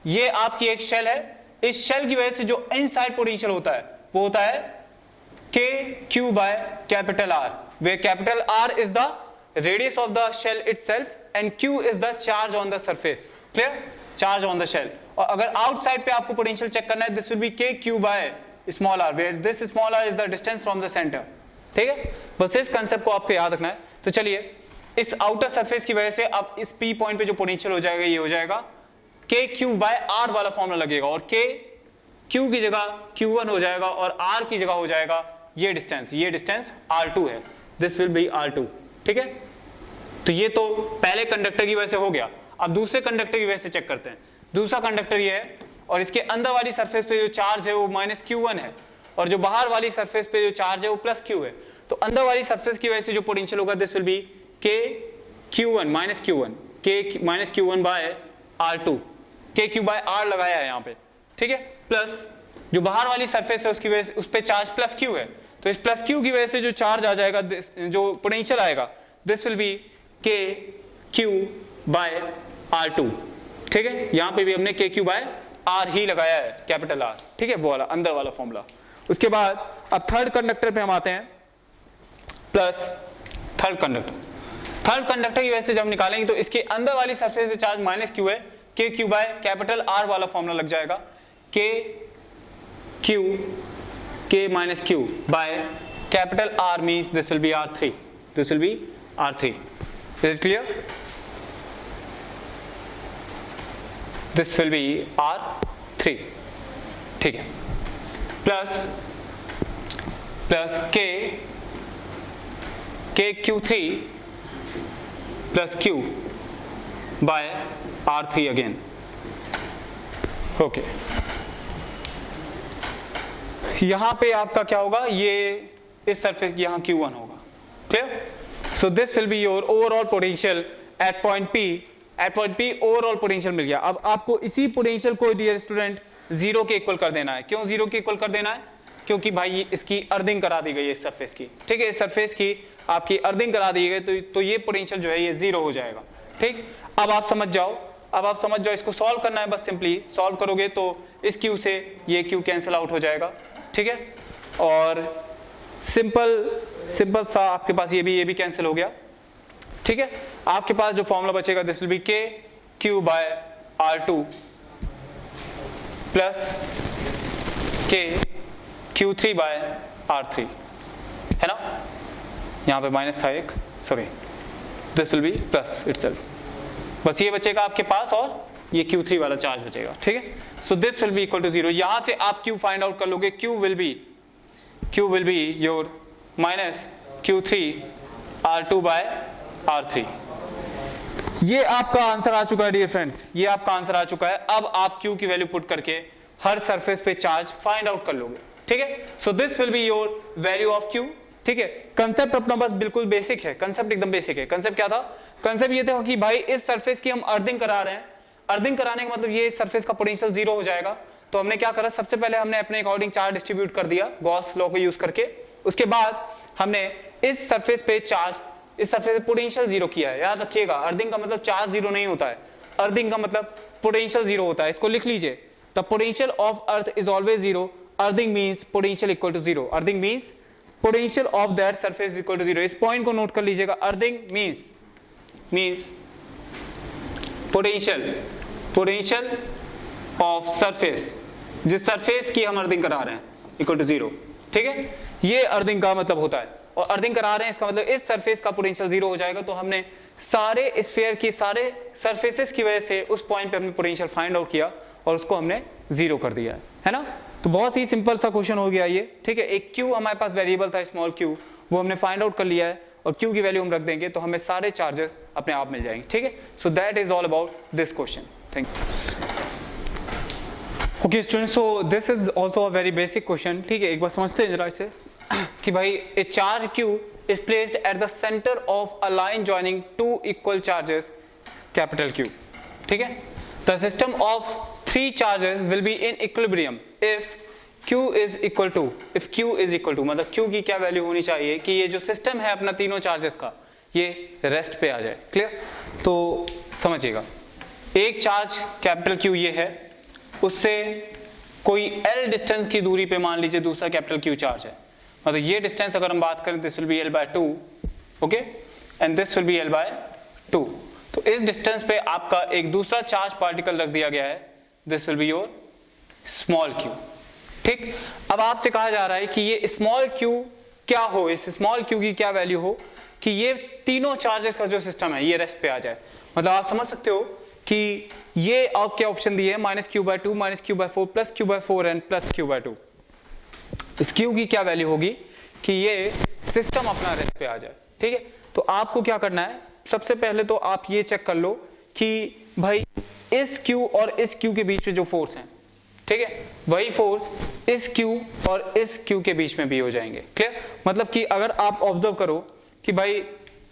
Speaker 1: ये आपकी एक शेल है, इस शेल की वजह से जो इनसाइड पोटेंशियल होता है वो होता है KQ by capital R, where capital R is the radius of the shell itself and Q is the charge on the surface. Clear? Charge on the shell. और अगर आउटसाइड पे आपको पोटेंशियल चेक करना है, this will be KQ by small r, where this small r is the distance from the center. ठीक है, बस इस कंसेप्ट को आपको याद रखना है। तो चलिए, इस आउटर सरफेस की वजह से अब इस P पॉइंट पे जो पोटेंशियल हो जाएगा ये हो जाएगा KQ by R वाला फॉर्मूला लगेगा, और Q की जगह Q1 हो जाएगा और R की जगह हो जाएगा ये डिस्टेंस R2 है, दिस विल बी R2। ठीक है, तो ये तो पहले कंडक्टर की वजह से हो गया। अब दूसरे कंडक्टर की वजह से चेक करते हैं। दूसरा कंडक्टर ये है और इसके अंदर वाली सरफेस पे जो चार्ज है वो -Q1 है और जो बाहर वाली सरफेस पे जो चार्ज है वो +Q है। तो अंदर वाली सरफेस की वजह से जो पोटेंशियल होगा this will be KQ1 -Q1 by R2, KQ by R लगाया है यहाँ पे। ठीक है, प्लस जो बाहर वाली सरफेस है उसकी वजह से उस पे चार्ज +Q है, तो इस +Q की वजह से जो चार्ज आ जाएगा, जो पोटेंशियल आएगा this will be KQ by R2। ठीक है, यहाँ पे भी हमने KQ बाय R ही लगाया है, कैपिटल R। ठीक है, वो वाला अंदर वाला फॉर्मूला। उसके बाद अब थर्ड कंडक्टर पे हम आते हैं, प्लस थर्ड कंडक्टर की वजह से जब निकालेंगे तो इसके अंदर वाली सरफेस पे चार्ज -Q है, KQ बाय कैपिटल R वाला फॉर्मूला लग जाएगा, K minus Q by capital R means this will be R3. This will be R3. Is it clear? This will be R3. ठीक है, plus KQ3 plus Q by R3 again. Okay. यहां पे आपका क्या होगा, ये इस सरफेस यहाँ Q1 होगा। Clear? So this will be your overall potential at point P। At point P overall potential मिल गया। अब आपको इसी पोटेंशियल को डियर स्टूडेंट जीरो के इक्वल कर देना है। क्यों जीरो के इक्वल कर देना है? क्योंकि भाई इसकी अर्थिंग करा दी गई है इस सरफेस की। ठीक है, इस सरफेस की आपकी अर्थिंग करा दी गई तो ये पोटेंशियल जो है ये जीरो हो जाएगा। ठीक, अब आप समझ जाओ, इसको सॉल्व करना है। बस सिंपली सॉल्व करोगे तो इस Q से ये Q कैंसिल आउट हो जाएगा। ठीक है, और सिंपल सा आपके पास ये भी कैंसिल हो गया। ठीक है, आपके पास जो फॉर्मूला बचेगा this will be KQ by R2 plus KQ3 by R3, है ना? यहाँ पे माइनस था एक, sorry, this will be plus itself. बस ये बचेगा आपके पास और ये Q3 वाला चार्ज बचेगा। ठीक है, so this will be equal to zero. यहां से आप Q फाइंड आउट कर लोगे। Q will be your minus Q3 R2 by R3। ये आपका आंसर आ चुका है डियर फ्रेंड्स, ये आपका आंसर आ चुका है। अब आप Q की वैल्यू पुट करके हर सरफेस पे चार्ज फाइंड आउट कर लोगे। ठीक है, so this will be your value of Q। ठीक है, कंसेप्ट अपना बस बिल्कुल बेसिक है, कंसेप्ट एकदम बेसिक है। कंसेप्ट क्या था? कंसेप्ट ये था कि भाई इस सरफेस की हम अर्थिंग करा रहे हैं। अर्थिंग कराने का मतलब ये सरफेस का पोटेंशियल जीरो हो जाएगा। तो हमने क्या करा, सबसे पहले हमने अपने अकॉर्डिंग चार्ज डिस्ट्रीब्यूट कर दिया गॉस लॉ को यूज करके। उसके बाद हमने इस सरफेस पे चार्ज, इस सरफेस पे पोटेंशियल जीरो किया है। याद रखिएगा, अर्थिंग का मतलब चार्ज जीरो नहीं होता है। अर्थिंग का मतलब पोटेंशियल जीरो होता है, इसको लिख लीजिए, the potential of earth is always zero, earthing means potential equal to zero, earthing means potential of that surface equal to zero. इस पॉइंट को नोट कर लीजिएगा, earthing means potential of surface, जिस सरफेस की हम अर्थिंग करा रहे हैं इक्वल टू जीरो, ठीक है, ये अर्थिंग का मतलब होता है। और अर्थिंग करा रहे हैं इसका मतलब इस सरफेस का पोटेंशियल जीरो हो जाएगा, तो हमने सारे स्फीयर की सारे सरफेसेस की वजह से उस पॉइंट पे हमने पोटेंशियल फाइंड आउट किया और उसको हमने जीरो कर दिया है ना। तो बहुत ही सिंपल सा क्वेश्चन हो गया ये, ठीक है। एक क्यू हमारे पास वेरिएबल था स्मॉल क्यू, वो हमने फाइंड आउट कर लिया है और क्यू की वैल्यू हम रख देंगे तो हमें सारे चार्जेस अपने आप मिल जाएंगे, ठीक है। So that is all about this question, thank you. Okay students, so this is also a very basic question, ठीक है। एक बार समझते हैं जरा इसे कि भाई ए charge Q is placed at the center of a line joining two equal charges capital Q, ठीक है। The system of three charges will be in equilibrium if Q is equal to, मतलब Q की क्या value होनी चाहिए कि ये जो सिस्टम है अपना तीनों चार्जेस का ये रेस्ट पे आ जाए, क्लियर। तो समझिएगा, एक चार्ज कैपिटल Q ये है, उससे कोई L डिस्टेंस की दूरी पे मान लीजिए दूसरा कैपिटल Q चार्ज है, मतलब ये डिस्टेंस अगर हम बात करें this will B L/2, okay, and this will B L/2। तो इस डिस्टेंस पे आपका एक दूसरा चार्ज पार्टिकल रख दिया गया है, this will be your small q, ठीक। अब आपसे कहा जा रहा है कि ये स्मॉल q क्या हो, इस स्मॉल q की क्या वैल्यू हो कि ये तीनों चार्जेस का जो सिस्टम है ये रेस्ट पे आ जाए। मतलब आप समझ सकते हो कि ये आपके ऑप्शन दिए है -q/2, -q/4, +q/4 and +q/2। इस Q की क्या वैल्यू होगी कि ये सिस्टम अपना रेस्ट पे आ जाए, ठीक है। तो आपको क्या करना है, सबसे पहले तो आप ये चेक कर लो कि भाई इस Q और इस Q के बीच में जो फोर्स हैं, ठीक है, वही फोर्स इस Q और इस Q के बीच में भी हो जाएंगे, क्लियर। मतलब कि अगर आप ऑब्जर्व करो कि भाई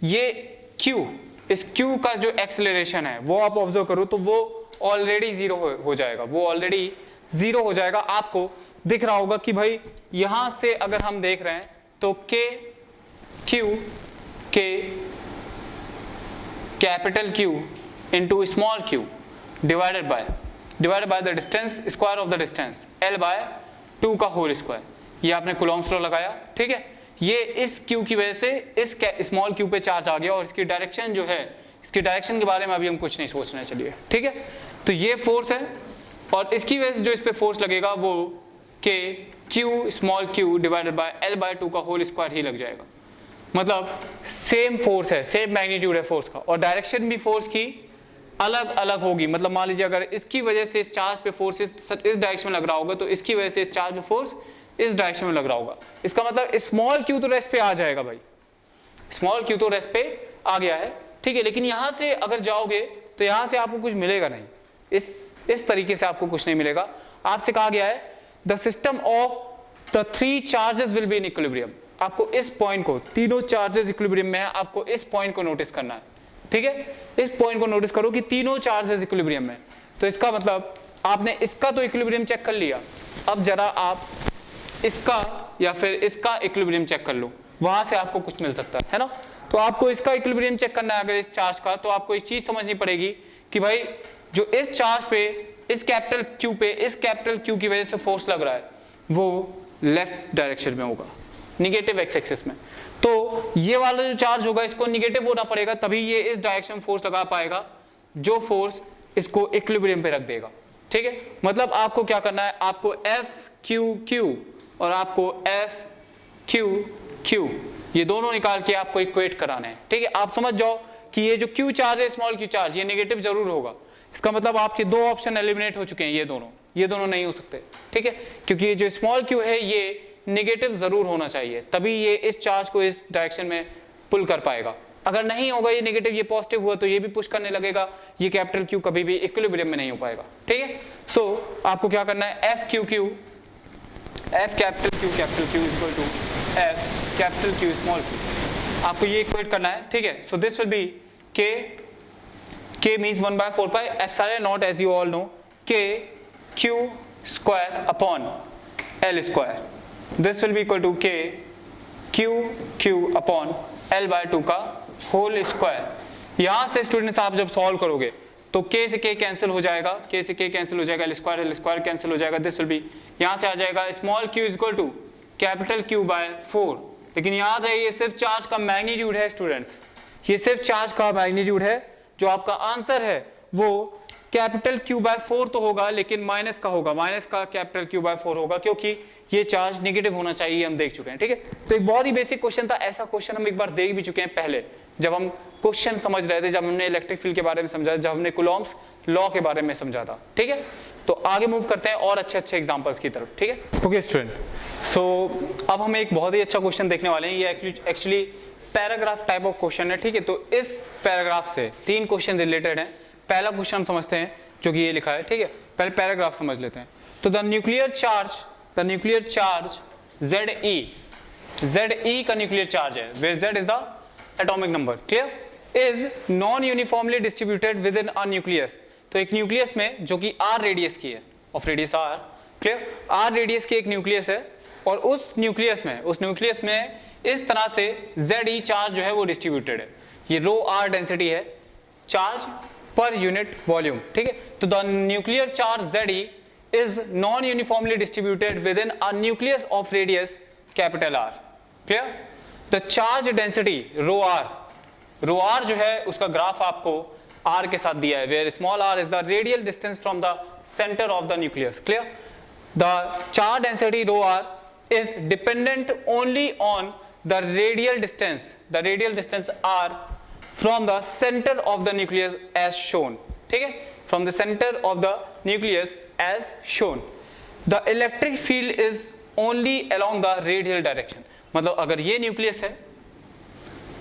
Speaker 1: ये Q, इस Q का जो एक्सेलरेशन है वो आप ऑब्जर्व करो तो वो ऑलरेडी जीरो हो जाएगा, वो ऑलरेडी जीरो हो जाएगा। आपको दिख रहा होगा कि भाई यहां से अगर हम देख रहे हैं तो Q capital Q into small q divided by the distance square of the distance L/2 का होल स्क्वायर, ये आपने कूलॉम्स लॉ लगाया, ठीक है। ये इस Q की वजह से इस स्मॉल q पे चार्ज आ गया और इसकी डायरेक्शन जो है, इसकी डायरेक्शन के बारे में अभी हम कुछ नहीं सोच रहे, चलिए, ठीक है। तो ये फोर्स है और इसकी वजह से जो इस पे फोर्स लगेगा वो Q small q divided bye L/2 का होल स्क्वायर ही लग जाएगा। मतलब सेम फोर्स है, सेम मैग्नीट्यूड है फोर्स का और डायरेक्शन भी फोर्स की अलग अलग होगी। मतलब मान लीजिए अगर इसकी वजह से इस चार्ज पे फोर्स इस डायरेक्शन में लग रहा होगा तो इसकी वजह से इस चार्ज पे फोर्स इस डायरेक्शन में लग रहा होगा। इसका मतलब स्मॉल q तो रेस्ट पे आ जाएगा भाई, स्मॉल q तो रेस्ट पे आ गया है, ठीक है। लेकिन यहां से अगर जाओगे तो यहां से आपको कुछ मिलेगा नहीं, इस तरीके से आपको कुछ नहीं मिलेगा। आपसे कहा गया है the system of the three charges will be in equilibrium. आपको इस पॉइंट को, तीनों चार्जेस इक्विलिब्रियम में है, आपको इस पॉइंट को नोटिस करना है, ठीक है। इस पॉइंट को नोटिस करो कि तीनों चार्जेस इक्विलिब्रियम में। तो इसका मतलब आपने इसका तो इक्विलिब्रियम चेक कर लिया, अब जरा आप इसका या फिर इसका इक्विलिब्रियम चेक कर लो, वहां से आपको कुछ मिल सकता है ना। तो आपको इसका इक्विलिब्रियम चेक करना है अगर इस चार्ज का, तो आपको एक चीज समझनी पड़ेगी कि भाई जो इस चार्ज पे, इस कैपिटल Q पे, इस कैपिटल Q की वजह से फोर्स लग रहा है वो लेफ्ट डायरेक्शन में होगा, निगेटिव एक्स एक्सिस में। तो ये वाला जो चार्ज होगा इसको निगेटिव होना पड़ेगा, तभी ये इस डायरेक्शन में फोर्स लगा पाएगा, जो फोर्स इसको इक्विलिब्रियम पे रख देगा, ठीक है। मतलब आपको क्या करना है, आपको F/Q और आपको F/Q ये दोनों निकाल के आपको इक्वेट कराना है, ठीक है। आप समझ जाओ कि ये जो Q चार्ज है, स्मॉल q चार्ज, ये नेगेटिव जरूर होगा। इसका मतलब आपके दो ऑप्शन एलिमिनेट हो चुके हैं, ये दोनों नहीं हो सकते, ठीक है, क्योंकि ये जो स्मॉल q है ये नेगेटिव जरूर होना चाहिए, तभी ये इस चार्ज को इस डायरेक्शन में पुल कर पाएगा। अगर नहीं होगा ये नेगेटिव, ये पॉजिटिव हुआ तो ये भी पुश करने लगेगा, ये कैपिटल Q कभी भी इक्विलिब्रियम में नहीं हो पाएगा, ठीक है। सो आपको क्या करना है, F capital Q equal to F capital Q small q, आपको ये इक्वेट करना है, ठीक है। So this will be K means 1/4 pi epsilon naught, as you all know, K Q square upon L square. This will be equal to K Q upon L/2 का whole square. यहां से students आप जब solve करोगे तो k से k cancel हो जाएगा, k से k कैंसिल हो जाएगा, L स्क्वायर कैंसिल हो जाएगा, दिस विल बी, यहाँ से आ जाएगा small q is equal to capital Q by 4। लेकिन याद है ये सिर्फ चार्ज का मैग्नीट्यूड है स्टूडेंट्स, ये सिर्फ चार्ज का मैग्नीट्यूड है। जो आपका आंसर है वो कैपिटल Q बाय 4 तो होगा, लेकिन माइनस का होगा, माइनस का कैपिटल Q बाय 4 होगा, क्योंकि ये चार्ज नेगेटिव होना चाहिए, हम देख चुके हैं। ठीक है, तो एक बहुत ही बेसिक क्वेश्चन था, ऐसा क्वेश्चन हम एक बार देख भी चुके हैं पहले, जब हम क्वेश्चन समझ रहे थे, जब हमने इलेक्ट्रिक फील्ड के बारे में समझा, जब हमने कूलॉम्स लॉ के बारे में समझा था। ठीक है, तो आगे मूव करते हैं और अच्छे अच्छे एग्जांपल्स की तरफ। ठीक है, ओके स्टूडेंट, सो अब हम एक बहुत ही अच्छा क्वेश्चन देखने वाले हैं। ये actually paragraph type of question है। ठीक है, तो इस पैराग्राफ से 3 क्वेश्चन रिलेटेड हैं। पहला क्वेश्चन हम समझते हैं जो कि ये लिखा है। ठीक है, पहले पैराग्राफ समझ लेते हैं। तो द न्यूक्लियर चार्ज Ze का न्यूक्लियर चार्ज है, where Z is the atomic number, clear, is non uniformly distributed within a nucleus। तो एक न्यूक्लियस में जो कि r रेडियस की है, of radius r, clear, r radius की एक न्यूक्लियस है, और उस न्यूक्लियस में इस तरह से Ze चार्ज जो है वो डिस्ट्रीब्यूटेड है। ये रो r डेंसिटी है, चार्ज पर यूनिट वॉल्यूम। ठीक है, तो the nuclear charge Ze is non uniformly distributed within a nucleus of radius capital R, clear। the charge density rho r जो है उसका ग्राफ आपको r के साथ दिया है, where small r is the radial distance from the center of the nucleus, clear। the charge density rho r is dependent only on the radial distance r from the center of the nucleus as shown। ठीक है, from the center of the nucleus as shown। the electric field is only along the radial direction। मतलब अगर ये nucleus है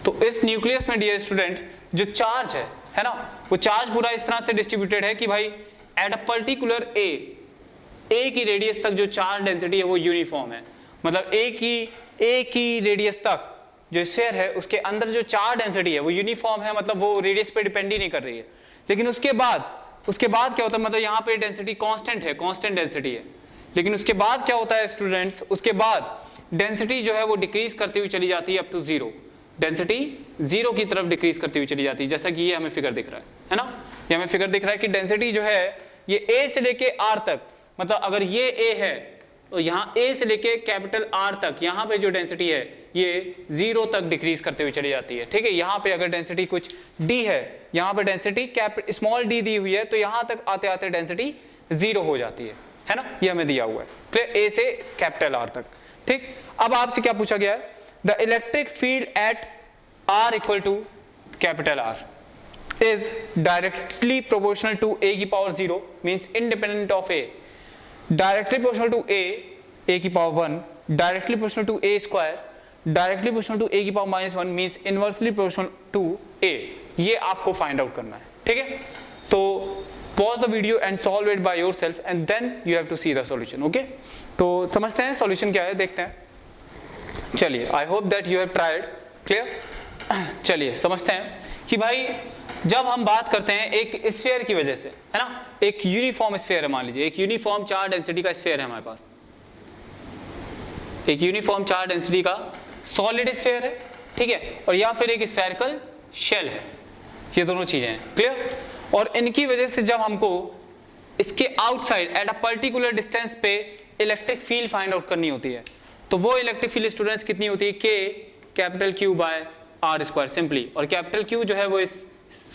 Speaker 1: तो इस nucleus में dear student जो चार्ज है ना, वो चार्ज पूरा इस तरह से डिस्ट्रीब्यूटेड है कि भाई एट अ पर्टिकुलर ए की रेडियस तक जो चार्ज डेंसिटी है वो यूनिफॉर्म है। मतलब ए की रेडियस तक जो स्फीयर है उसके अंदर जो चार्ज डेंसिटी है वो यूनिफॉर्म है, मतलब वो रेडियस पे डिपेंड ही नहीं कर रही है। लेकिन उसके बाद क्या होता है, मतलब यहाँ पे डेंसिटी कांस्टेंट डेंसिटी है, लेकिन उसके बाद क्या होता है स्टूडेंट्स, उसके बाद डेंसिटी जो है वो डिक्रीज करती हुई चली जाती है अप टू 0। डेंसिटी 0 की तरफ डिक्रीज करती हुई चली जाती है, जैसा कि ये हमें फिगर दिख रहा है ना, ये हमें फिगर दिख रहा है कि डेंसिटी जो है ये A से लेके R तक, मतलब अगर ये A है तो यहाँ A से लेके कैपिटल R तक यहाँ पे जो डेंसिटी है ये 0 तक डिक्रीज करते हुए चली जाती है। ठीक है, यहाँ पे अगर डेंसिटी कुछ D है, यहाँ पे डेंसिटी स्मॉल d दी हुई है, तो यहाँ तक आते आते डेंसिटी 0 हो जाती है ना, ये हमें दिया हुआ है, फिर A से कैपिटल R तक। ठीक, अब आपसे क्या पूछा गया है, the electric field at R equal to capital R is directly proportional to a की power 0 means independent of a, directly proportional to a की power 1, directly proportional to a square, directly proportional to a की power -1 means inversely proportional to a। ये आपको find out करना है। ठीक है, तो pause the video and solve it by yourself and then you have to see the solution। Okay, तो समझते हैं सॉल्यूशन क्या है, देखते हैं। चलिए, I hope that you have tried, clear. चलिए समझते हैं कि भाई जब हम बात करते हैं एक स्फीयर की वजह से, है ना, एक यूनिफॉर्म स्फीयर है, मान लीजिए एक यूनिफॉर्म चार्ज डेंसिटी का स्फीयर है हमारे पास, एक यूनिफॉर्म चार्ज डेंसिटी का सॉलिड स्फीयर है, ठीक है, और या फिर एक स्फेरिकल शेल है, ये दोनों चीजें हैं, क्लियर। और इनकी वजह से जब हमको इसके outside at a particular distance पे इलेक्ट्रिक फील्ड फाइंड आउट करनी होती है, तो वो इलेक्ट्रिक फील्ड स्टूडेंट्स कितनी होती है, K capital Q by R square simply, और कैपिटल Q जो है वो इस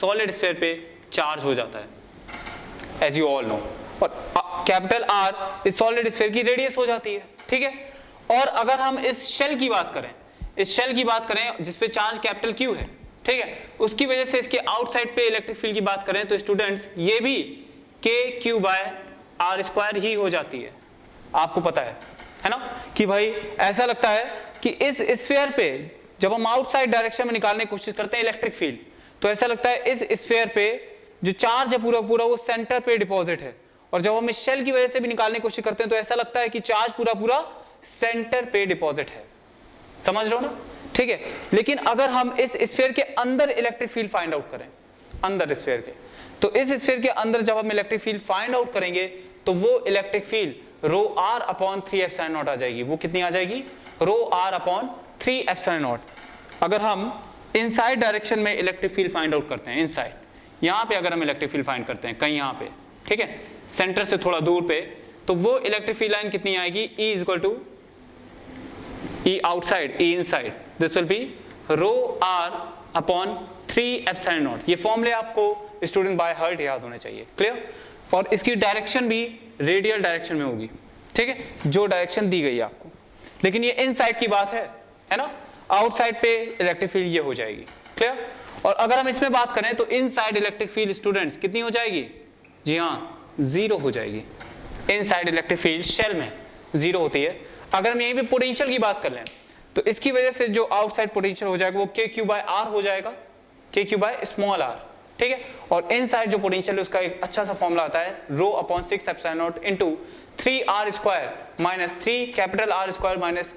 Speaker 1: सॉलिड स्फीयर पे चार्ज हो जाता है एज यू ऑल नो, और कैपिटल R इस सॉलिड स्फीयर की रेडियस हो जाती है। ठीक है, और अगर हम इस शेल की बात करें, जिसपे चार्ज कैपिटल Q है, ठीक है, उसकी वजह से इसके आउटसाइड पे इलेक्ट्रिक फील्ड की बात करें तो स्टूडेंट्स ये भी के Q बाय R स्क्वायर ही हो जाती है। आपको पता है ना, कि भाई ऐसा लगता है कि इस स्फीयर पे जब हम आउटसाइड डायरेक्शन में निकालने की कोशिश करते हैं इलेक्ट्रिक फील्ड, तो ऐसा लगता है इस स्फीयर पे जो चार्ज है पूरा पूरा वो सेंटर पे डिपॉजिट है, और जब हम इस शेल की वजह से भी निकालने की कोशिश करते हैं तो ऐसा लगता है कि चार्ज पूरा पूरा सेंटर पे डिपॉजिट है। समझ रहे हो ना, ठीक है। लेकिन अगर हम इस स्फीयर के अंदर इलेक्ट्रिक फील्ड फाइंड आउट करें, अंदर स्फीयर के, तो इस स्फीयर के अंदर जब हम इलेक्ट्रिक फील्ड फाइंड आउट करेंगे तो वो electric field rho r upon 3 epsilon naught आ जाएगी। वो कितनी आ जाएगी, rho r upon 3 epsilon naught. अगर हम इनसाइड डायरेक्शन में इलेक्ट्रिक फील्ड फाइंड आउट करते हैं, इनसाइड यहाँ पे अगर हम इलेक्ट्रिक फील्ड फाइंड करते हैं कहीं यहाँ पे, ठीक है, सेंटर से थोड़ा दूर पे, तो वो इलेक्ट्रिक फील्ड लाइन कितनी आएगी, E is equal to E outside E inside, this will be rho r upon 3 epsilon naught. ये फॉर्मूले आपको स्टूडेंट बाय हार्ट याद होने चाहिए, क्लियर। और इसकी डायरेक्शन भी रेडियल डायरेक्शन में होगी, ठीक है, जो डायरेक्शन दी गई है आपको। लेकिन ये इनसाइड की बात है ना, आउटसाइड पे इलेक्ट्रिक फील्ड ये हो जाएगी, क्लियर। और अगर हम इसमें बात करें तो इनसाइड इलेक्ट्रिक फील्ड स्टूडेंट्स कितनी हो जाएगी, जी हाँ 0 हो जाएगी। इनसाइड इलेक्ट्रिक फील्ड शेल में 0 होती है। अगर हम यहीं पे पोटेंशियल की बात कर लें तो इसकी वजह से जो आउटसाइड पोटेंशियल हो जाएगा वो KQ/R हो जाएगा, KQ/r, ठीक है। और इनसाइड जो पोटेंशियल है उसका एक अच्छा सा फॉर्मूला आता है रो upon 6 epsilon naught into 3r square minus 3 capital R square minus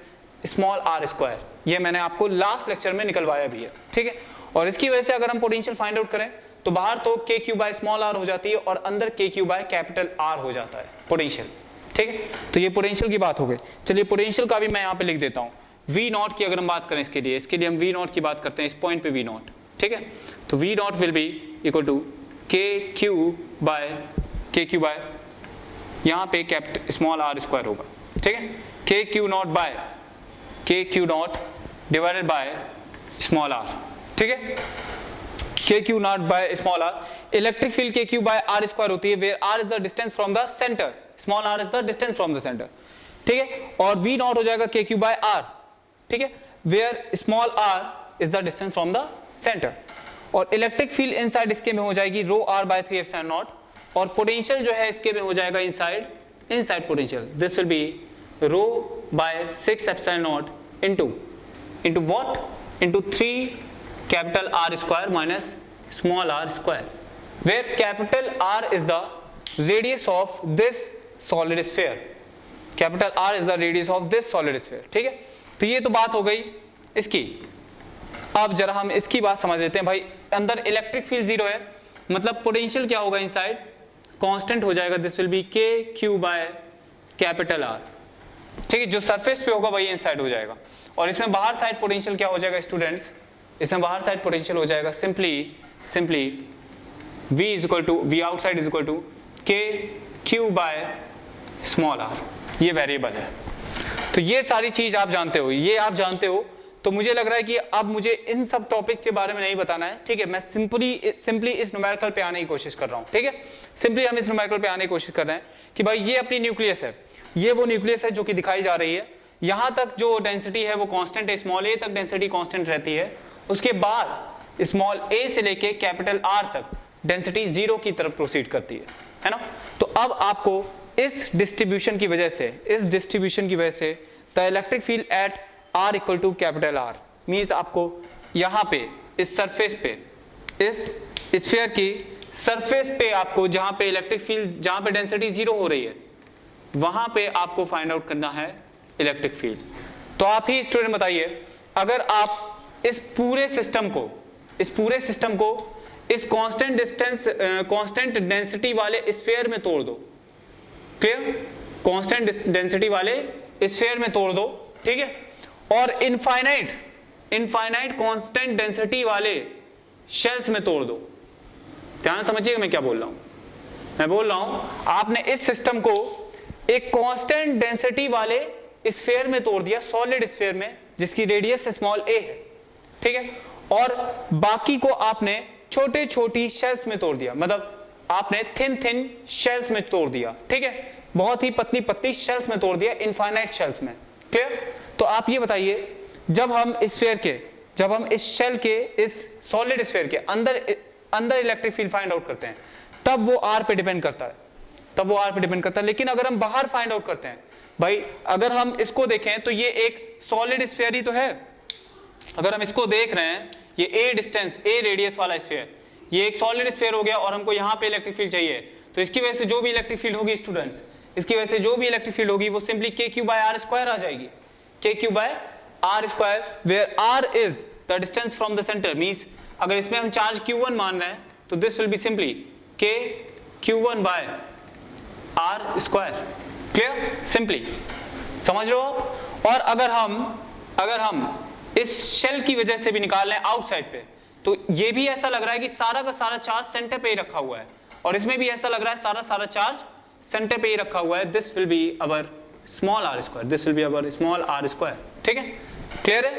Speaker 1: small r square. ये मैंने आपको लास्ट लेक्चर में निकलवाया भी है, ठीक है। और इसकी वजह से अगर हम पोटेंशियल फाइंड आउट करें तो बाहर तो KQ/r हो जाती है और अंदर KQ/R हो जाता है पोटेंशियल, ठीक है। तो ये पोटेंशियल की बात हो गई। चलिए पोटेंशियल का भी मैं यहाँ पे लिख देता हूँ। V0 की अगर हम बात करें इसके लिए हम V0 की बात करते हैं, इस पॉइंट पे V0, ठीक है। तो V0 will be equal to KQ by यहाँ पे कैपिटल स्मॉल r स्क्वायर होगा, ठीक है, KQ0 divided by small r, ठीक है, KQ0 बाय small r। Electric field KQ/R square होती है where r is the distance from the centre, small r is the distance from the centre, ठीक है। और V0 हो जाएगा KQ/R, ठीक है, where small r is the distance from the centre. और इलेक्ट्रिक फील्ड इनसाइड इसके में हो जाएगी rho r by 3 epsilon naught. और पोटेंशियल जो है इसके में हो जाएगा inside potential, this will be rho by 6 epsilon naught into what, into 3 capital R square minus small r square, where capital R is the radius of this solid sphere, capital R is the radius of this solid sphere, ठीक है। तो ये तो बात हो गई इसकी। अब जरा हम इसकी बात समझ लेते हैं। भाई अंदर इलेक्ट्रिक फील्ड 0 है, मतलब पोटेंशियल क्या होगा, इनसाइड कांस्टेंट हो जाएगा, दिस विल बी KQ/R, ठीक है। जो सरफेस पे होगा वही इनसाइड हो जाएगा। और इसमें बाहर साइड पोटेंशियल क्या हो जाएगा स्टूडेंट्स, इसमें बाहर साइड पोटेंशियल हो जाएगा simply V outside is equal to KQ/r। ये वेरिएबल है। तो ये सारी चीज आप जानते हो, ये आप जानते हो। तो मुझे लग रहा है कि अब मुझे इन सब टॉपिक के बारे में नहीं बताना है, ठीक है। मैं सिंपली इस न्यूमेरिकल पे आने की कोशिश कर रहा हूँ, ठीक है। सिंपली हम इस न्यूमेरिकल पे आने की कोशिश कर रहे हैं कि भाई ये अपनी न्यूक्लियस है, ये वो न्यूक्लियस है जो कि दिखाई जा रही है। यहाँ तक जो डेंसिटी है वो कांस्टेंट है, स्मॉल a तक डेंसिटी कांस्टेंट रहती है। उसके बाद स्मॉल a से लेके कैपिटल R तक डेंसिटी 0 की तरफ प्रोसीड करती है ना। तो अब आपको इस डिस्ट्रीब्यूशन की वजह से the electric field at R equal to capital R means आपको यहाँ पे इस सरफेस पे, इस स्फीयर की सरफेस पे आपको जहाँ पे इलेक्ट्रिक फील्ड, जहाँ पे डेंसिटी 0 हो रही है, वहां पे आपको फाइंड आउट करना है इलेक्ट्रिक फील्ड। तो आप ही स्टूडेंट बताइए, अगर आप इस पूरे सिस्टम को इस कांस्टेंट डेंसिटी वाले स्फीयर में तोड़ दो, क्लियर, कांस्टेंट डेंसिटी वाले स्फीयर में तोड़ दो, ठीक है, और इनफाइनाइट कांस्टेंट डेंसिटी वाले शेल्स में तोड़ दो। ध्यान समझिएगा मैं क्या बोल रहा हूं। मैं बोल रहा हूं आपने इस सिस्टम को एक कांस्टेंट डेंसिटी वाले स्फीयर में तोड़ दिया, सॉलिड स्फीयर में, जिसकी रेडियस स्मॉल a है, ठीक है, और बाकी को आपने छोटी शेल्स में तोड़ दिया, मतलब आपने थिन शेल्स में तोड़ दिया, ठीक है, बहुत ही पतली शेल्स में तोड़ दिया, इनफाइनाइट शेल्स में, क्लियर। तो आप ये बताइए, जब हम इस शेल के, इस सॉलिड स्फीयर के अंदर इलेक्ट्रिक फील्ड फाइंड आउट करते हैं, तब वो R पे डिपेंड करता है, लेकिन अगर हम बाहर फाइंड आउट करते हैं, भाई अगर हम इसको देखें तो ये एक सॉलिड स्फीयर ही तो है। अगर हम इसको देख रहे हैं, ये a रेडियस वाला स्फीयर, ये एक सॉलिड स्फीयर हो गया और हमको यहाँ पे इलेक्ट्रिक फील्ड चाहिए, तो इसकी वजह से जो भी इलेक्ट्रिक फील्ड होगी स्टूडेंट्स, वो सिंपली KQ/R स्क्वायर आ जाएगी, KQ/R square, where R is the distance from the centre. Means अगर इसमें हम चार्ज Q1 मान रहे हैं तो this will be simply KQ1/R square, clear, simply समझ रहे हो आप। और अगर हम इस शेल की वजह से भी निकाल लें आउटसाइड पे, तो ये भी ऐसा लग रहा है कि सारा का सारा चार्ज सेंटर पे ही रखा हुआ है, और इसमें भी ऐसा लग रहा है सारा चार्ज सेंटर पे ही रखा हुआ है। This will be our small r square, this will be our small r square. ठीक है, क्लियर है?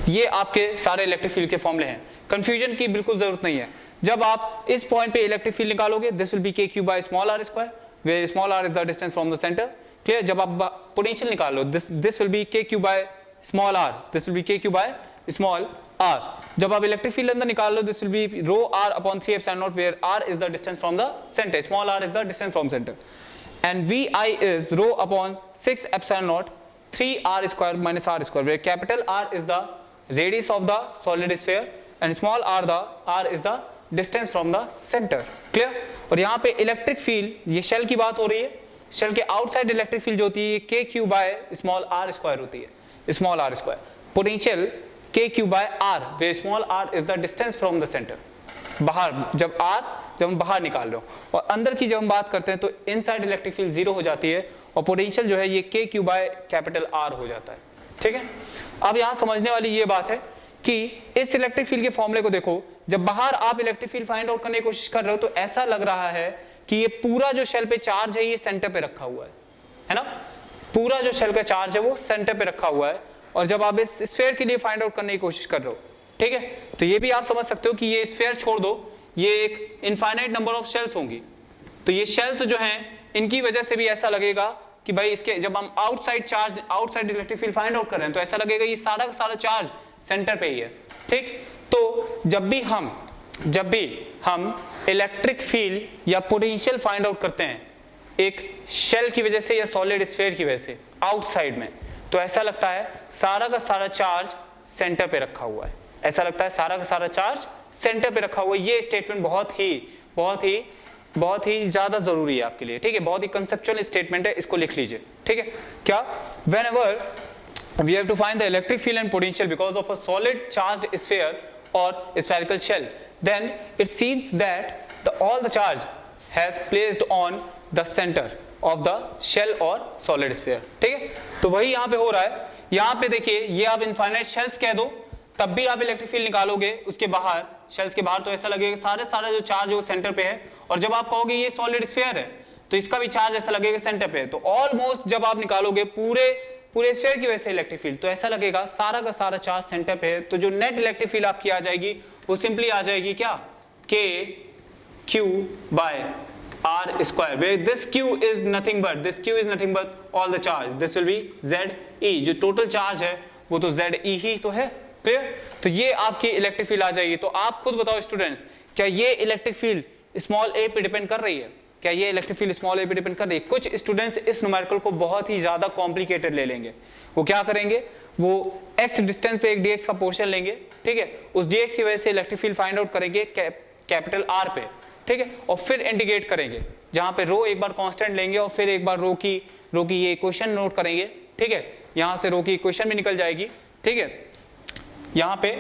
Speaker 1: ये आपके सारे इलेक्ट्रिक फील्ड के फॉर्मूले हैं, कंफ्यूजन की बिल्कुल जरूरत नहीं है। जब आप इस पॉइंट पे इलेक्ट्रिक फील्ड निकालोगे, this will be k Q by small r square, where small r is the distance from the centre. Clear? जब आप पोटेंशियल निकालो, this will be k Q by small r, this will be k Q by small r. जब आप electric field अंदर निकाल लो, this will be rho r upon 3 epsilon naught, where r is the distance from the centre, small r is the distance from centre, and V I is rho upon 6 epsilon naught 3r square minus r square, where capital R is the radius of the solid sphere and small r is the distance from the center. Clear? और यहाँ पे electric field, ये shell की बात हो रही है, shell के आउटसाइड इलेक्ट्रिक फील्ड जो होती है K Q by small r square होती है, small r square. Potential K Q by r, where small r is the distance from the centre. बाहर जब हम बाहर निकाल रहे हो, और अंदर की जब हम बात करते हैं तो इनसाइड इलेक्ट्रिक फील्ड 0 हो जाती है, और पोटेंशियल जो है ये के क्यू बाय कैपिटल आर हो जाता है। ठीक है, अब यहाँ समझने वाली ये बात है कि इस इलेक्ट्रिक फील्ड के फॉर्मूले को देखो, जब बाहर आप इलेक्ट्रिक फील्ड फाइंड आउट करने की कोशिश कर रहे हो तो ऐसा लग रहा है कि ये पूरा जो शेल पे चार्ज है ये सेंटर पे रखा हुआ है ना? पूरा जो शेल का चार्ज है वो सेंटर पे रखा हुआ है, और जब आप इस स्फीयर के लिए फाइंड आउट करने की कोशिश कर रहे हो, ठीक है, तो ये भी आप समझ सकते हो कि ये स्फीयर छोड़ दो, ये एक इनफाइनाइट नंबर ऑफ शेल्स होंगी, तो ये शेल्स जो हैं इनकी वजह से भी ऐसा लगेगा कि भाई इसके जब हम outside electric field find out कर रहे हैं तो ऐसा लगेगा ये सारा का सारा चार्ज सेंटर पे ही है। ठीक, तो जब भी हम इलेक्ट्रिक फील्ड या पोटेंशियल फाइंड आउट करते हैं एक शेल की वजह से या सॉलिड स्फीयर की वजह से आउटसाइड में, तो ऐसा लगता है सारा का सारा चार्ज सेंटर पे रखा हुआ है, ऐसा लगता है सारा का सारा चार्ज सेंटर पे रखा हुआ है। ये स्टेटमेंट बहुत ही ज्यादा जरूरी है आपके लिए। ठीक है, बहुत ही कंसेप्चुअल स्टेटमेंट है, इसको लिख लीजिए। ठीक है, क्या? Whenever we have to find the electric field and potential because of a solid charged sphere और spherical shell, then it seems that all the charge has placed on the centre of the shell और solid sphere. ठीक है, तो वही यहाँ पे हो रहा है। यहाँ पे देखिए, ये आप इनफाइनाइट शेल्स कह दो तब भी आप इलेक्ट्रिक फील्ड निकालोगे, उसके बाहर शेल्स के बाहर, तो ऐसा लगेगा सारा जो चार्ज है वो सेंटर पे है, और जब आप कहोगे ये सॉलिड स्फीयर है तो इसका भी चार्ज ऐसा लगेगा सेंटर पे है, तो ऑलमोस्ट जब आप निकालोगे पूरे स्फीयर की वजह से इलेक्ट्रिक फील्ड, तो ऐसा लगेगा सारा का सारा चार्ज सेंटर पे है। तो जो नेट इलेक्ट्रिक फील्ड आपकी आ जाएगी वो सिंपली आ जाएगी क्या? K Q by r square, where this q is nothing but all the charge, this will be Z E, जो टोटल चार्ज है वो तो जेड ई ही तो है। क्लियर? तो ये आपकी इलेक्ट्रिक फील्ड आ जाएगी। तो आप खुद बताओ स्टूडेंट्स, क्या ये इलेक्ट्रिक फील्ड स्मॉल ए पे डिपेंड कर रही है? क्या ये इलेक्ट्रिक फील्ड स्मॉल ए पे डिपेंड कर रही है? कुछ स्टूडेंट्स इस न्यूमेरिकल को बहुत ही ज्यादा कॉम्प्लिकेटेड ले लेंगे। वो क्या करेंगे, वो x डिस्टेंस पे एक dx का पोर्शन लेंगे, ठीक है, उस dx की वजह से इलेक्ट्रिक फील्ड फाइंड आउट करेंगे कैपिटल R पे, ठीक है, और फिर इंटीग्रेट करेंगे, जहां पे रो एक बार कांस्टेंट लेंगे और फिर एक बार रो की ये इक्वेशन नोट करेंगे। ठीक है, यहां से रो की इक्वेशन भी निकल जाएगी। ठीक है, यहां पे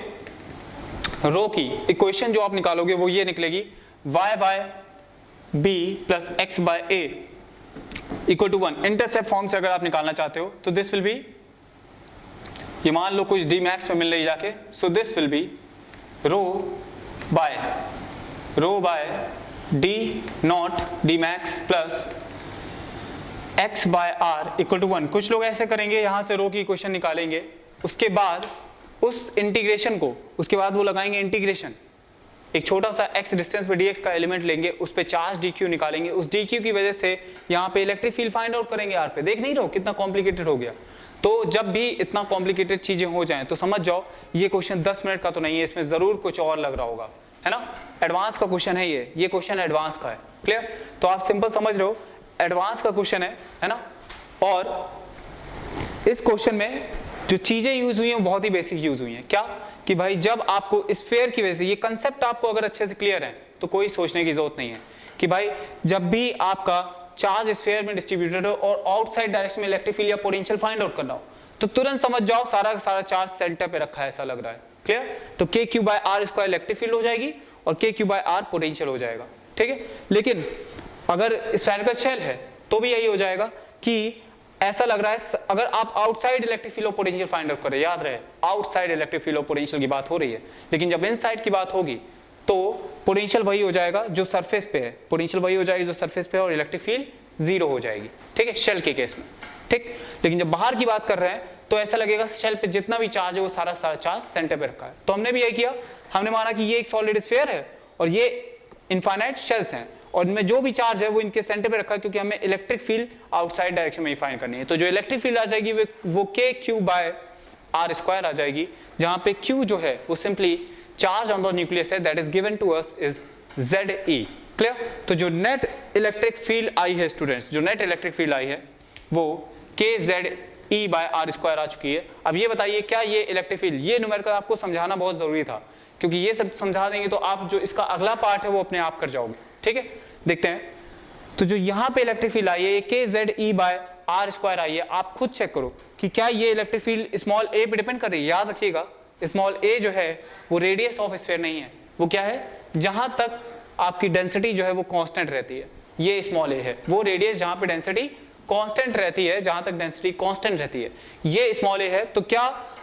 Speaker 1: रो की इक्वेशन जो आप निकालोगे वो ये निकलेगी, y by b plus x by a equal to 1। Intercept form से अगर आप निकालना चाहते हो तो दिस विल बी, ये मान लो कुछ d मैक्स में मिल रही जाके, so this will be rho by d naught d max plus x by r equal to 1। कुछ लोग ऐसे करेंगे, यहां से रो की इक्वेशन निकालेंगे, उसके बाद उस इंटीग्रेशन को, उसके बाद वो लगाएंगे इंटीग्रेशन, एक छोटा सा x डिस्टेंस पे dx का एलिमेंट लेंगे, उस पे चार्ज dq निकालेंगे, उस dq की वजह से यहाँ पे इलेक्ट्रिक फील्ड फाइंड आउट करेंगे r पे। देख नहीं रहो कितना कॉम्प्लिकेटेड हो गया? तो जब भी इतना कॉम्प्लिकेटेड चीजें हो जाएं तो समझ जाओ ये क्वेश्चन 10 मिनट का तो नहीं है, इसमें जरूर कुछ और लग रहा होगा, है ना? एडवांस का क्वेश्चन है ये क्वेश्चन एडवांस का है। क्लियर? तो आप सिंपल समझ रहे हो, एडवांस का क्वेश्चन है ना? और इस क्वेश्चन में जो चीजें यूज हुई हैं बहुत ही बेसिक यूज हुई हैं। क्या? कि भाई जब आपको स्फीयर की वजह से, ये कंसेप्ट आपको अगर अच्छे से क्लियर है तो कोई सोचने की जरूरत नहीं है कि भाई जब भी आपका चार्ज स्फीयर में डिस्ट्रीब्यूटेड हो और आउटसाइड डायरेक्शन में इलेक्ट्रिक फील्ड या पोटेंशियल फाइंड आउट करना हो तो तुरंत समझ जाओ सारा का सारा चार्ज सेंटर पे रखा है, ऐसा लग रहा है। क्लियर? तो K Q by r square electric field हो जाएगी और के क्यू बाय आर पोटेंशियल हो जाएगा। ठीक है, लेकिन अगर स्फेरिकल शेल है तो भी यही हो जाएगा कि ऐसा लग रहा है अगर आप outside electric field of potential find out करें, याद रहे outside electric field of potential की बात हो रही है, लेकिन जब इनसाइड की बात होगी तो पोटेंशियल वही हो जाएगा जो सरफेस पे है, पोटेंशियल वही हो जाएगी जो सरफेस पे है और इलेक्ट्रिक फील्ड जीरो हो जाएगी, ठीक है, शेल के केस में, ठीक। लेकिन जब बाहर की बात कर रहे हैं तो ऐसा लगेगा शेल पे जितना भी चार्ज है वो सारा चार्ज सेंटर पे रखा है। तो हमने भी यही किया, हमने माना कि ये एक सॉलिड स्फीयर है और ये इनफाइनाइट शेल्स हैं और इनमें जो भी चार्ज है वो इनके सेंटर पे रखा है, क्योंकि हमें इलेक्ट्रिक फील्ड आउटसाइड डायरेक्शन में ही फाइंड करनी है। तो जो इलेक्ट्रिक फील्ड आ जाएगी वो k Q by r square आ जाएगी, जहां पे क्यू जो है वो simply charge on the nucleus है, that is given to us is ZE। Clear? तो जो नेट इलेक्ट्रिक फील्ड आई है स्टूडेंट्स, जो नेट इलेक्ट्रिक फील्ड आई है वो KZE बाय आर स्क्वायर आ चुकी है। अब ये बताइए क्या ये इलेक्ट्रिक फील्ड, ये न्यूमेरिकल आपको समझाना बहुत जरूरी था, क्योंकि ये सब समझा देंगे तो आप जो इसका अगला पार्ट है वो अपने आप कर जाओगे, ठीक है। देखते हैं, तो जो यहाँ पे इलेक्ट्रिक फील्ड आई है KZE बाय आर स्क्वायर आई है, आप खुद चेक करो कि क्या ये इलेक्ट्रिक फील्ड स्मॉल a पे डिपेंड कर रही है। याद रखिएगा स्मॉल a जो है वो रेडियस ऑफ स्फीयर नहीं है, वो क्या है, जहां तक आपकी डेंसिटी जो है वो कांस्टेंट रहती है, ये स्मॉल a है, वो रेडियस जहां पे डेंसिटी कांस्टेंट रहती है, जहां तक डेंसिटी कांस्टेंट रहती है, ये स्मॉल a है। तो क्या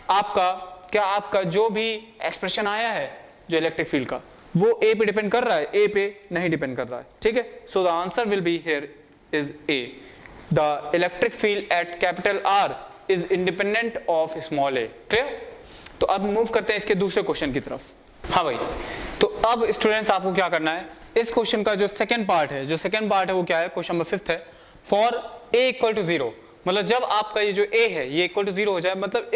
Speaker 1: आपका जो भी एक्सप्रेशन आया है जो इलेक्ट्रिक फील्ड का वो a पे डिपेंड कर रहा है, a पे नहीं डिपेंड कर रहा है, ठीक है। So the answer will be here is a, the electric field eight capital R is independent of small a। Clear? तो अब मूव करते हैं इसके दूसरे क्वेश्चन की तरफ। हाँ भाई, तो अब स्टूडेंट्स आपको क्या करना है, इस क्वेश्चन का जो सेकंड पार्ट है वो क्या है, क्वेश्चन नंबर 5 है, फॉर a इक्वल टू 0, मतलब जब आपका ये जो a है ये इक्वल टू 0 हो जाए, मतलब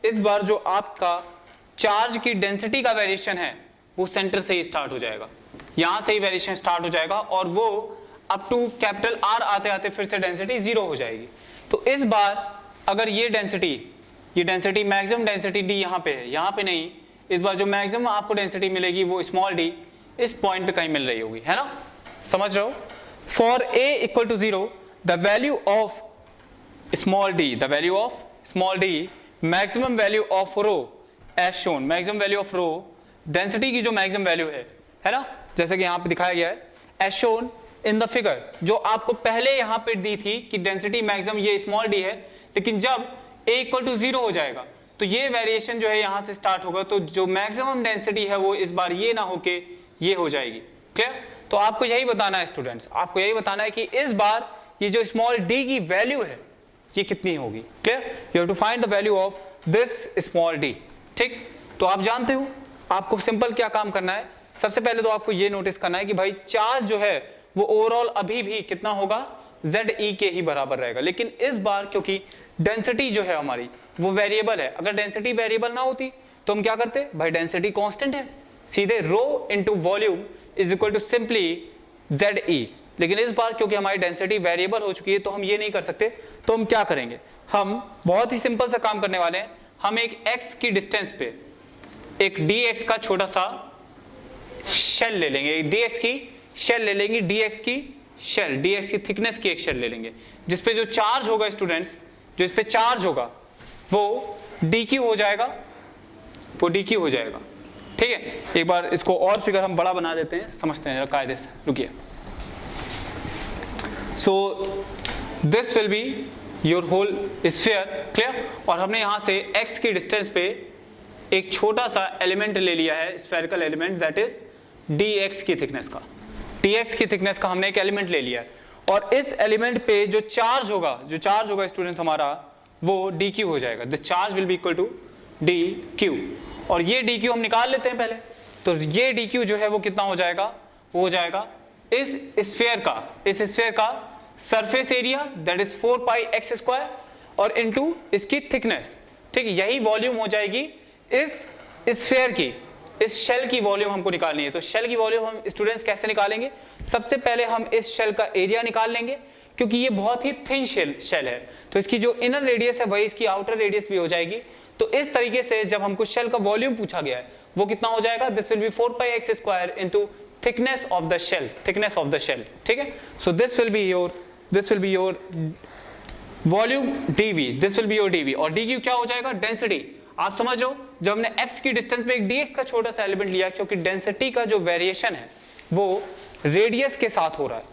Speaker 1: इस बार जो आपका चार्ज की डेंसिटी का वेरिएशन है वो सेंटर से ही स्टार्ट हो जाएगा, यहां से ही वेरिएशन स्टार्ट हो जाएगा और वो अप टू कैपिटल R आते आते फिर से डेंसिटी 0 हो जाएगी। तो इस बार अगर ये डेंसिटी मैक्सिमम डेंसिटी D यहाँ पे है, यहाँ पे नहीं, इस बार जो मैक्सिमम आपको डेंसिटी मिलेगी वो स्मॉल d इस पॉइंट पे कहीं मिल रही होगी, है ना, समझ रहे हो। For a equal to 0 the value of small d maximum value of rho as shown, maximum value of rho density की जो मैक्सिमम वैल्यू है ना, जैसे कि यहाँ पे दिखाया गया है as shown in the figure, जो आपको पहले यहाँ पे दी थी कि डेंसिटी मैक्सिमम ये स्मॉल d है, लेकिन जब a इक्वल टू 0 हो जाएगा तो ये वेरिएशन जो है यहाँ से स्टार्ट होगा, तो जो मैक्सिमम डेंसिटी है वो इस बार ये ना होके ये हो जाएगी। क्लियर? तो आपको यही बताना है स्टूडेंट्स, आपको यही बताना है कि इस बार ये जो स्मॉल d की वैल्यू है ये कितनी होगी। Clear? You have to find the value of this small d, ठीक। तो आप जानते हो आपको सिंपल क्या काम करना है, सबसे पहले तो आपको ये नोटिस करना है कि भाई चार्ज जो है वो ओवरऑल अभी भी कितना होगा, ZE के ही बराबर रहेगा, लेकिन इस बार क्योंकि डेंसिटी जो है हमारी वो वेरिएबल है, अगर डेंसिटी वेरिएबल ना होती तो हम क्या करते, भाई डेंसिटी कांस्टेंट है, सीधे rho into volume is equal to simply ZE, लेकिन इस बार क्योंकि हमारी डेंसिटी वेरिएबल हो चुकी है तो हम ये नहीं कर सकते, तो हम क्या करेंगे, हम बहुत ही सिंपल सा काम करने वाले हैं, हम एक x की डिस्टेंस पे एक dx का छोटा सा शेल ले लेंगे, dx की शेल ले लेंगे, dx की थिकनेस की एक शेल ले लेंगे, जिसपे जो चार्ज होगा स्टूडेंट्स, जो इस पे चार्ज होगा वो dq हो जाएगा, ठीक है। एक बार इसको और फिगर हम बड़ा बना देते हैं, समझते हैं कायदे से, रुकिए। So this will be your whole sphere, clear. और हमने यहां से x की डिस्टेंस पे एक छोटा सा एलिमेंट ले लिया है, spherical element, that is dx की थिकनेस का हमने एक एलिमेंट ले लिया है, और इस एलिमेंट पे जो चार्ज होगा स्टूडेंट्स हमारा वो dq हो जाएगा, this charge will be equal to dq, और ये dq हम निकाल लेते हैं पहले। तो ये dq जो है वो कितना हो जाएगा, वो हो जाएगा इस स्फीयर का surface area, that is 4 pi x square, और इनटू इसकी थिकनेस, ठीक है, यही वॉल्यूम हो जाएगी इस स्फीयर की, इस शेल की वॉल्यूम हमको निकालनी है। तो शेल की वॉल्यूम हम स्टूडेंट्स कैसे निकालेंगे, सबसे पहले हम इस शेल का एरिया निकाल लेंगे, क्योंकि ये बहुत ही थिन शेल है, तो इसकी जो इनर रेडियस है वही इसकी आउटर रेडियस भी हो जाएगी। तो इस तरीके से जब हमको शेल का वॉल्यूम पूछा गया है वो कितना हो जाएगा, this will be 4 pi x square into thickness of the shell, ठीक है। So this will be your volume dv, this will be your dv, और dq क्या हो जाएगा, डेंसिटी। आप समझ रहे हो, जब हमने x की डिस्टेंस पे एक dx का छोटा सा एलिमेंट लिया, क्योंकि डेंसिटी का जो वेरिएशन है वो रेडियस के साथ हो रहा है,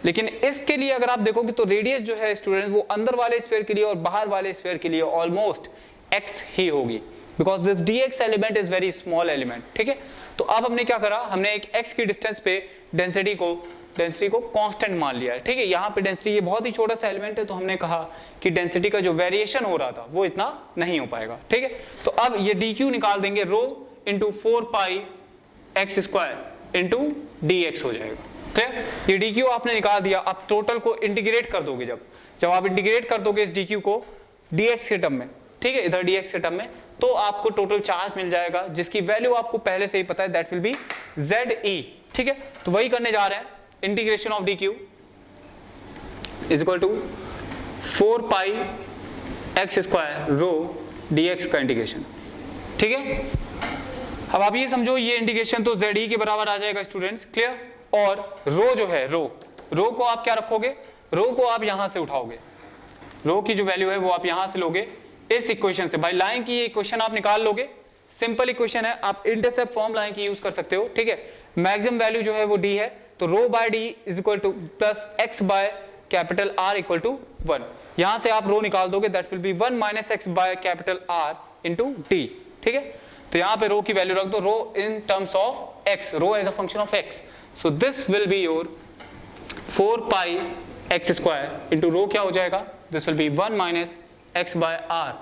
Speaker 1: लेकिन इसके लिए अगर आप देखोगे तो रेडियस जो है स्टूडेंट वो अंदर वाले स्फीयर के लिए और बाहर वाले स्फीयर के लिए ऑलमोस्ट x ही होगी, because this dx element is very small element, ठीक है। तो अब हमने क्या करा, हमने एक x की डिस्टेंस पे डेंसिटी को कांस्टेंट मान लिया है, ठीक है। यहाँ पे डेंसिटी ये बहुत ही छोटा सा एलिमेंट है, तो हमने कहा कि डेंसिटी का जो वेरिएशन हो रहा था वो इतना नहीं हो पाएगा, ठीक है। तो अब ये dq निकाल देंगे, rho into 4 pi x square into dx हो जाएगा, ठीक। ये dq आपने निकाल दिया। अब टोटल को इंटीग्रेट कर दोगे, जब आप इंटीग्रेट कर दोगे इस dq को dx के टर्म में, ठीक है, इधर dx के टर्म में, तो आपको टोटल चार्ज मिल जाएगा जिसकी वैल्यू आपको पहले से ही पता है, दैट विल बी ZE, ठीक है। तो वही करने जा रहे हैं, integration of dq is equal to 4 pi x square rho dx का इंटीग्रेशन, ठीक है। अब आप ये समझो ये इंटीग्रेशन तो ZE के बराबर आ जाएगा स्टूडेंट्स, क्लियर। और रो जो है रो को आप क्या रखोगे, रो को आप यहां से उठाओगे, रो की जो वैल्यू है वो आप यहां से लोगे इस इक्वेशन से, बाय लाइन की ये इक्वेशन आप निकाल लोगे, सिंपल इक्वेशन है, आप इंटरसेप्ट फॉर्म लाइन की यूज कर सकते हो, ठीक है। मैक्सिमम वैल्यू जो है वो d है, तो rho by d is equal to plus x by capital R equal to 1। यहां से आप रो निकाल दोगे, that will be 1 minus x by capital R into d, ठीक है। तो यहां पे रो की वैल्यू रख दो, rho in terms of x, rho as a function of x, so this will be your 4 pi x square into rho क्या हो जाएगा, this will be 1 minus x by R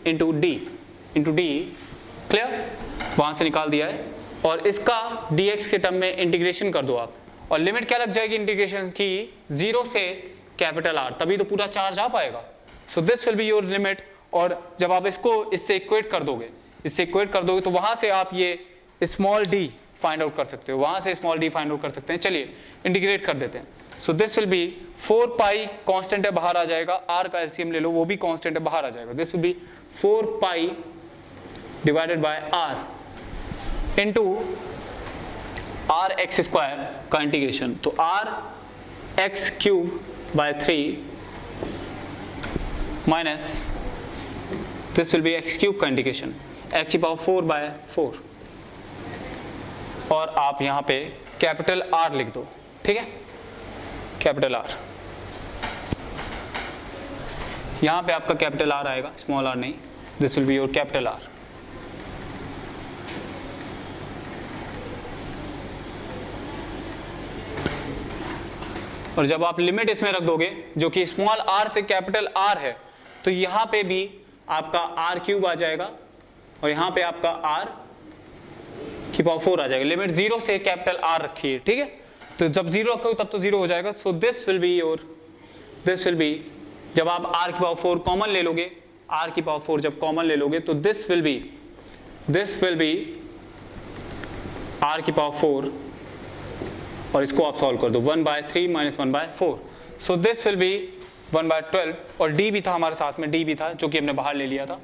Speaker 1: into d, clear. वहां से निकाल दिया है, और इसका dx के टर्म में इंटीग्रेशन कर दो आप, और लिमिट क्या लग जाएगी इंटीग्रेशन की, 0 से कैपिटल R, तभी तो पूरा चार्ज आ पाएगा। सो this will be your limit, और जब आप इसको इससे इक्वेट कर दोगे तो वहां से आप ये स्मॉल d फाइंड आउट कर सकते हो, वहां से स्मॉल d फाइंड आउट कर सकते हैं। चलिए इंटीग्रेट कर देते हैं। सो this will be 4 pi constant है, बाहर आ जाएगा, r का एलसीएम ले लो, वो भी कांस्टेंट है, बाहर आ जाएगा, this will be 4 pi divided by r into r x square का इंटीग्रेशन, तो r x cube by 3 minus this will be x cube का इंटीग्रेशन, x की पावर 4 बाय 4, और आप यहाँ पे कैपिटल R लिख दो, ठीक है, कैपिटल R, यहाँ पे आपका कैपिटल R आएगा, स्मॉल r नहीं, this will be your capital R। और जब आप लिमिट इसमें रख दोगे जो कि स्मॉल r से कैपिटल R है, तो यहाँ पे भी आपका r क्यूब आ जाएगा, और यहाँ पे आपका r की पावर 4 आ जाएगा। लिमिट 0 से कैपिटल R रखी है, ठीक है, तो जब 0 रखोगे तब तो 0 हो जाएगा। सो दिस विल बी जब आप r की पावर 4 कॉमन ले लोगे, r की पावर 4 जब कॉमन ले लोगे, तो दिस विल बी r की पावर 4, और इसको आप सॉल्व कर दो, 1 by 3 minus 1 by 4, so this will be 1 by 12, और d भी था हमारे साथ में, d भी था जो कि हमने बाहर ले लिया था,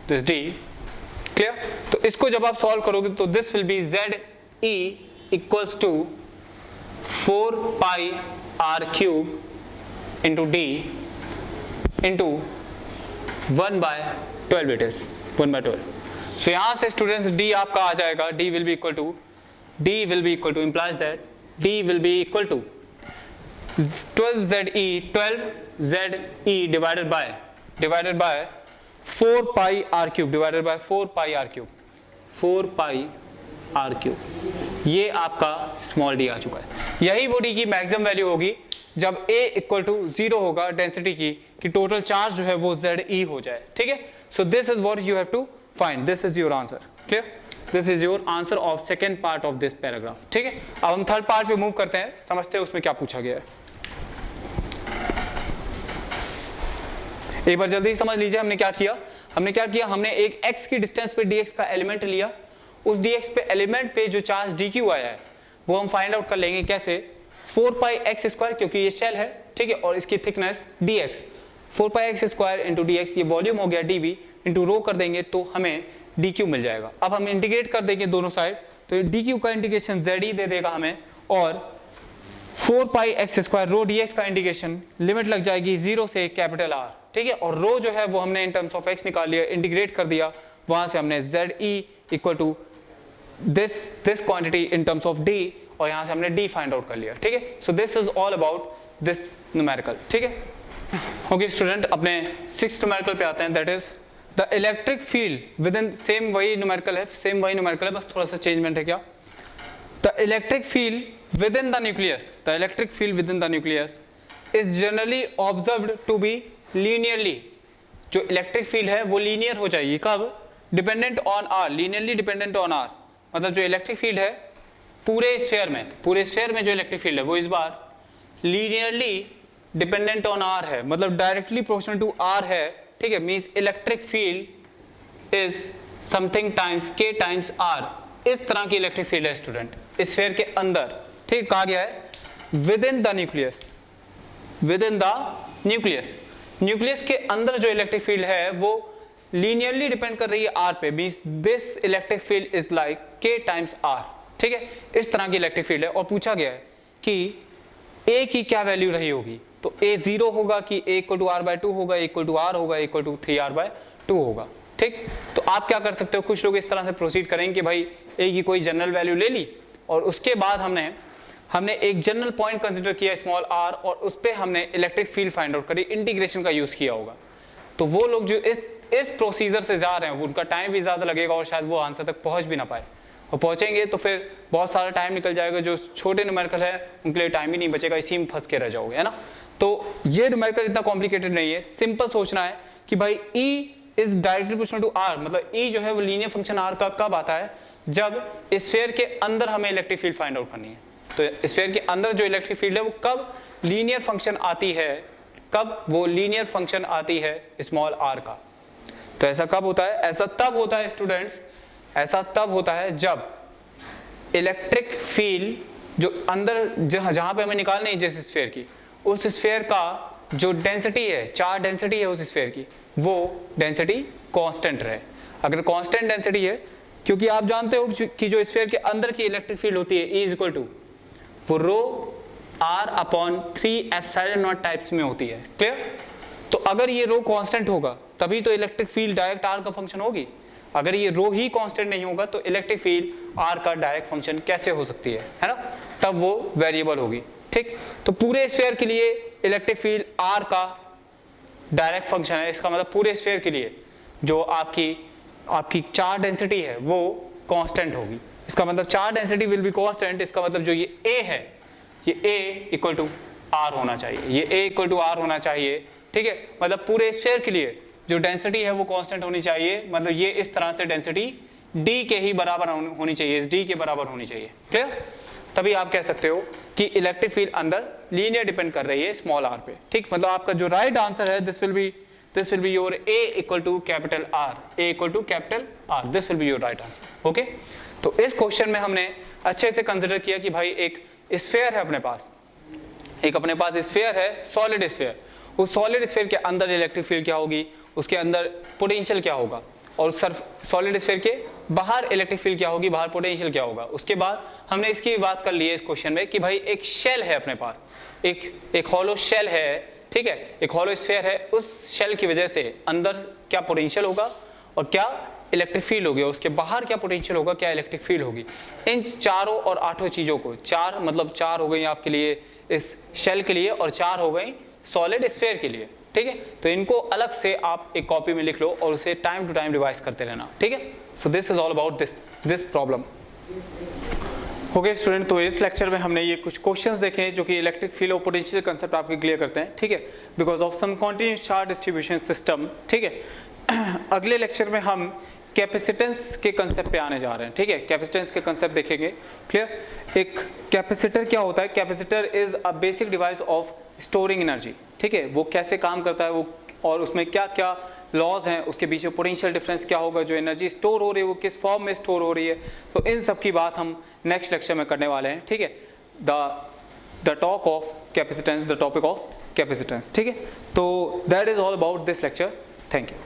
Speaker 1: दिस d, क्लियर। तो इसको जब आप सॉल्व करोगे तो this will be ZE equals to 4 pi R cube into d into 1 by 12, it is 1 by 12। So यहाँ से स्टूडेंट्स d आपका आ जाएगा, d will be equal to implies that d will be equal to 12ZE divided by 4 pi R cube divided by 4 pi R cube, ये आपका small d आ चुका है। यही वो d की मैक्सिमम वैल्यू होगी जब a इक्वल टू 0 होगा डेंसिटी की, कि टोटल चार्ज जो है वो ZE हो जाए, ठीक है। So this is what you have to find, this is your answer, clear, this is your answer of second part of this paragraph, ठीक है। अब हम थर्ड पार्ट पे मूव करते हैं, समझते हैं उसमें क्या पूछा गया है। एक बार जल्दी समझ लीजिए हमने क्या किया, हमने एक x की डिस्टेंस पे dx का एलिमेंट लिया, उस dx पे एलिमेंट पे जो चार्ज dq आया है वो हम फाइंड आउट कर लेंगे कैसे, 4 पाई एक्स स्क्वायर, क्योंकि ये शेल है, ठीक है, और इसकी thickness dx, 4 pi x square into dx, ये वॉल्यूम हो गया dv, इंटू रो कर देंगे तो हमें dq मिल जाएगा। अब हम इंटीग्रेट कर देंगे दोनों साइड, तो dq का इंटीग्रेशन ZE दे देगा हमें, और 4 pi x square rho dx का इंटीग्रेशन, लिमिट लग जाएगी 0 से कैपिटल R, ठीक है, और रो जो है वो हमने इन टर्म्स ऑफ x निकाल लिया, इंटीग्रेट कर दिया, वहां से हमने ZE equal to this quantity in terms of d, और यहाँ से हमने d फाइंड आउट कर लिया, ठीक है। So this is all about this numerical, ठीक है। ओके स्टूडेंट, अपने 6th न्यूमेरिकल पे आते हैं, that is the electric field within, same वही न्यूमेरिकल है, बस थोड़ा सा चेंजमेंट है क्या। The electric field within the nucleus, the electric field within the nucleus is generally observed to be linearly. जो इलेक्ट्रिक फील्ड है वो लीनियर हो जाएगी, कब, dependent on R, linearly dependent on R. मतलब जो इलेक्ट्रिक फील्ड है पूरे स्फीयर में जो इलेक्ट्रिक फील्ड है वो इस बार लीनियरली डिपेंडेंट ऑन आर है, मतलब डायरेक्टली प्रोपोर्शनल टू आर है, ठीक है। Means electric field is something times k times r, इस तरह की इलेक्ट्रिक फील्ड है स्टूडेंट स्फीयर के अंदर, ठीक। कहा गया है with in the nucleus, with in the nucleus, nucleus के अंदर जो इलेक्ट्रिक फील्ड है वो लीनियरली डिपेंड कर रही है r पे, means this electric field is like k times r, ठीक है। इस तरह की इलेक्ट्रिक फील्ड है और पूछा गया है कि a की क्या वैल्यू रही होगी, तो a 0 होगा कि a इक्वल टू r/2 होगा, a इक्वल टू r होगा, a इक्वल टू 3r/2 होगा, ठीक। तो आप क्या कर सकते हो, कुछ लोग इस तरह से प्रोसीड करेंगे कि भाई a की कोई जनरल वैल्यू ले ली और उसके बाद हमने एक जनरल पॉइंट कंसिडर किया स्मॉल r और उस पर हमने इलेक्ट्रिक फील्ड फाइंड आउट करी, इंटीग्रेशन का यूज किया होगा। तो वो लोग जो इस प्रोसीजर से जा रहे हैं वो उनका टाइम भी ज्यादा लगेगा और शायद वो आंसर तक पहुंच भी ना पाए, और पहुंचेंगे तो फिर बहुत सारा टाइम निकल जाएगा, जो छोटे न्यूमेरिकल है उनके लिए टाइम ही नहीं बचेगा, इसी में फंस के रह जाओगे, है ना। तो ये न्यूमेरिकल इतना कॉम्प्लिकेटेड नहीं है, सिंपल सोचना है कि भाई E is directly proportional to R, मतलब E जो है वो लीनियर फंक्शन R का कब आता है, जब स्फीयर के अंदर हमें इलेक्ट्रिक फील्ड फाइंड आउट करनी है। तो स्फीयर के अंदर जो इलेक्ट्रिक फील्ड है वो कब लीनियर फंक्शन आती है, कब वो लीनियर फंक्शन आती है स्मॉल r का। तो ऐसा कब होता है, ऐसा तब होता है स्टूडेंट्स, ऐसा तब होता है जब इलेक्ट्रिक फील्ड जो अंदर जहां पे हमें निकालनी है जिस स्फीयर की, उस स्फीयर का जो डेंसिटी है, चार्ज डेंसिटी है उस स्फीयर की, वो डेंसिटी कांस्टेंट रहे। अगर कांस्टेंट डेंसिटी है, क्योंकि आप जानते हो कि जो स्फीयर के अंदर की इलेक्ट्रिक फील्ड होती है E इक्वल टू वो रो r/3 टाइप्स में होती है, क्लियर। तो अगर ये रो कांस्टेंट होगा तभी तो इलेक्ट्रिक फील्ड डायरेक्ट r का फंक्शन होगी, अगर ये रो ही कांस्टेंट नहीं होगा तो इलेक्ट्रिक फील्ड r का डायरेक्ट फंक्शन कैसे हो सकती है ना, तब वो वेरिएबल होगी, ठीक। तो पूरे स्फीयर के लिए इलेक्ट्रिक फील्ड r का डायरेक्ट फंक्शन है, इसका मतलब पूरे स्फीयर के लिए जो आपकी चार्ज डेंसिटी है वो कांस्टेंट होगी, इसका मतलब charge density will be constant, इसका मतलब जो ये A है ये A इक्वल टू R होना चाहिए, ये A इक्वल टू R होना चाहिए, ठीक है। मतलब पूरे स्फीयर के लिए जो डेंसिटी है वो कांस्टेंट होनी चाहिए, मतलब ये इस तरह से डेंसिटी D के ही बराबर होनी चाहिए, इस D के बराबर होनी चाहिए, क्लियर। तभी आप कह सकते हो कि इलेक्ट्रिक फील्ड अंदर लीनियर डिपेंड कर रही है स्मॉल r पे, ठीक। मतलब आपका जो राइट आंसर है this will be your A equal to capital R, A equal to capital R, this will be your right answer, okay. तो इस क्वेश्चन में हमने अच्छे से कंसिडर किया कि भाई एक स्फीयर है अपने पास स्फीयर है, सॉलिड स्फीयर, उस सॉलिड स्फीयर के अंदर इलेक्ट्रिक फील्ड क्या होगी, उसके अंदर पोटेंशियल क्या होगा, और सॉलिड स्फीयर के बाहर इलेक्ट्रिक फील्ड क्या होगी, बाहर पोटेंशियल क्या होगा। उसके बाद हमने इसकी बात कर ली है इस क्वेश्चन में कि भाई एक शेल है अपने पास, एक हॉलो शेल है, ठीक है, एक हॉलो स्फीयर है, उस शेल की वजह से अंदर क्या पोटेंशियल होगा और क्या इलेक्ट्रिक फील्ड होगी, और उसके बाहर क्या पोटेंशियल होगा, क्या इलेक्ट्रिक फील्ड होगी। इन चारों और आठों चीजों को, चार मतलब चार हो गई आपके लिए इस शेल के लिए और चार हो गई सॉलिड स्फीयर के लिए, ठीक है। तो इनको अलग से आप एक कॉपी में लिख लो और उसे टाइम टू टाइम रिवाइज करते रहना, ठीक है। So this is all about this problem, okay student. तो इस लेक्चर में हमने ये कुछ क्वेश्चंस देखे जो कि इलेक्ट्रिक फील्ड और पोटेंशियल कंसेप्ट आपके क्लियर करते हैं, ठीक है, because of some continuous charge distribution system, ठीक है। अगले लेक्चर में हम कैपेसिटेंस के कंसेप्ट पे आने जा रहे हैं, ठीक है, कैपेसिटेंस के कंसेप्ट देखेंगे, क्लियर। एक कैपेसिटर क्या होता है, capacitor is a basic device of storing energy, ठीक है, वो कैसे काम करता है वो, और उसमें क्या क्या लॉज हैं, उसके बीच में पोटेंशियल डिफरेंस क्या होगा, जो एनर्जी स्टोर हो रही है वो किस फॉर्म में स्टोर हो रही है, तो इन सब की बात हम नेक्स्ट लेक्चर में करने वाले हैं, ठीक है। The talk of capacitance, the topic of capacitance, ठीक है। तो that is all about this lecture, thank you.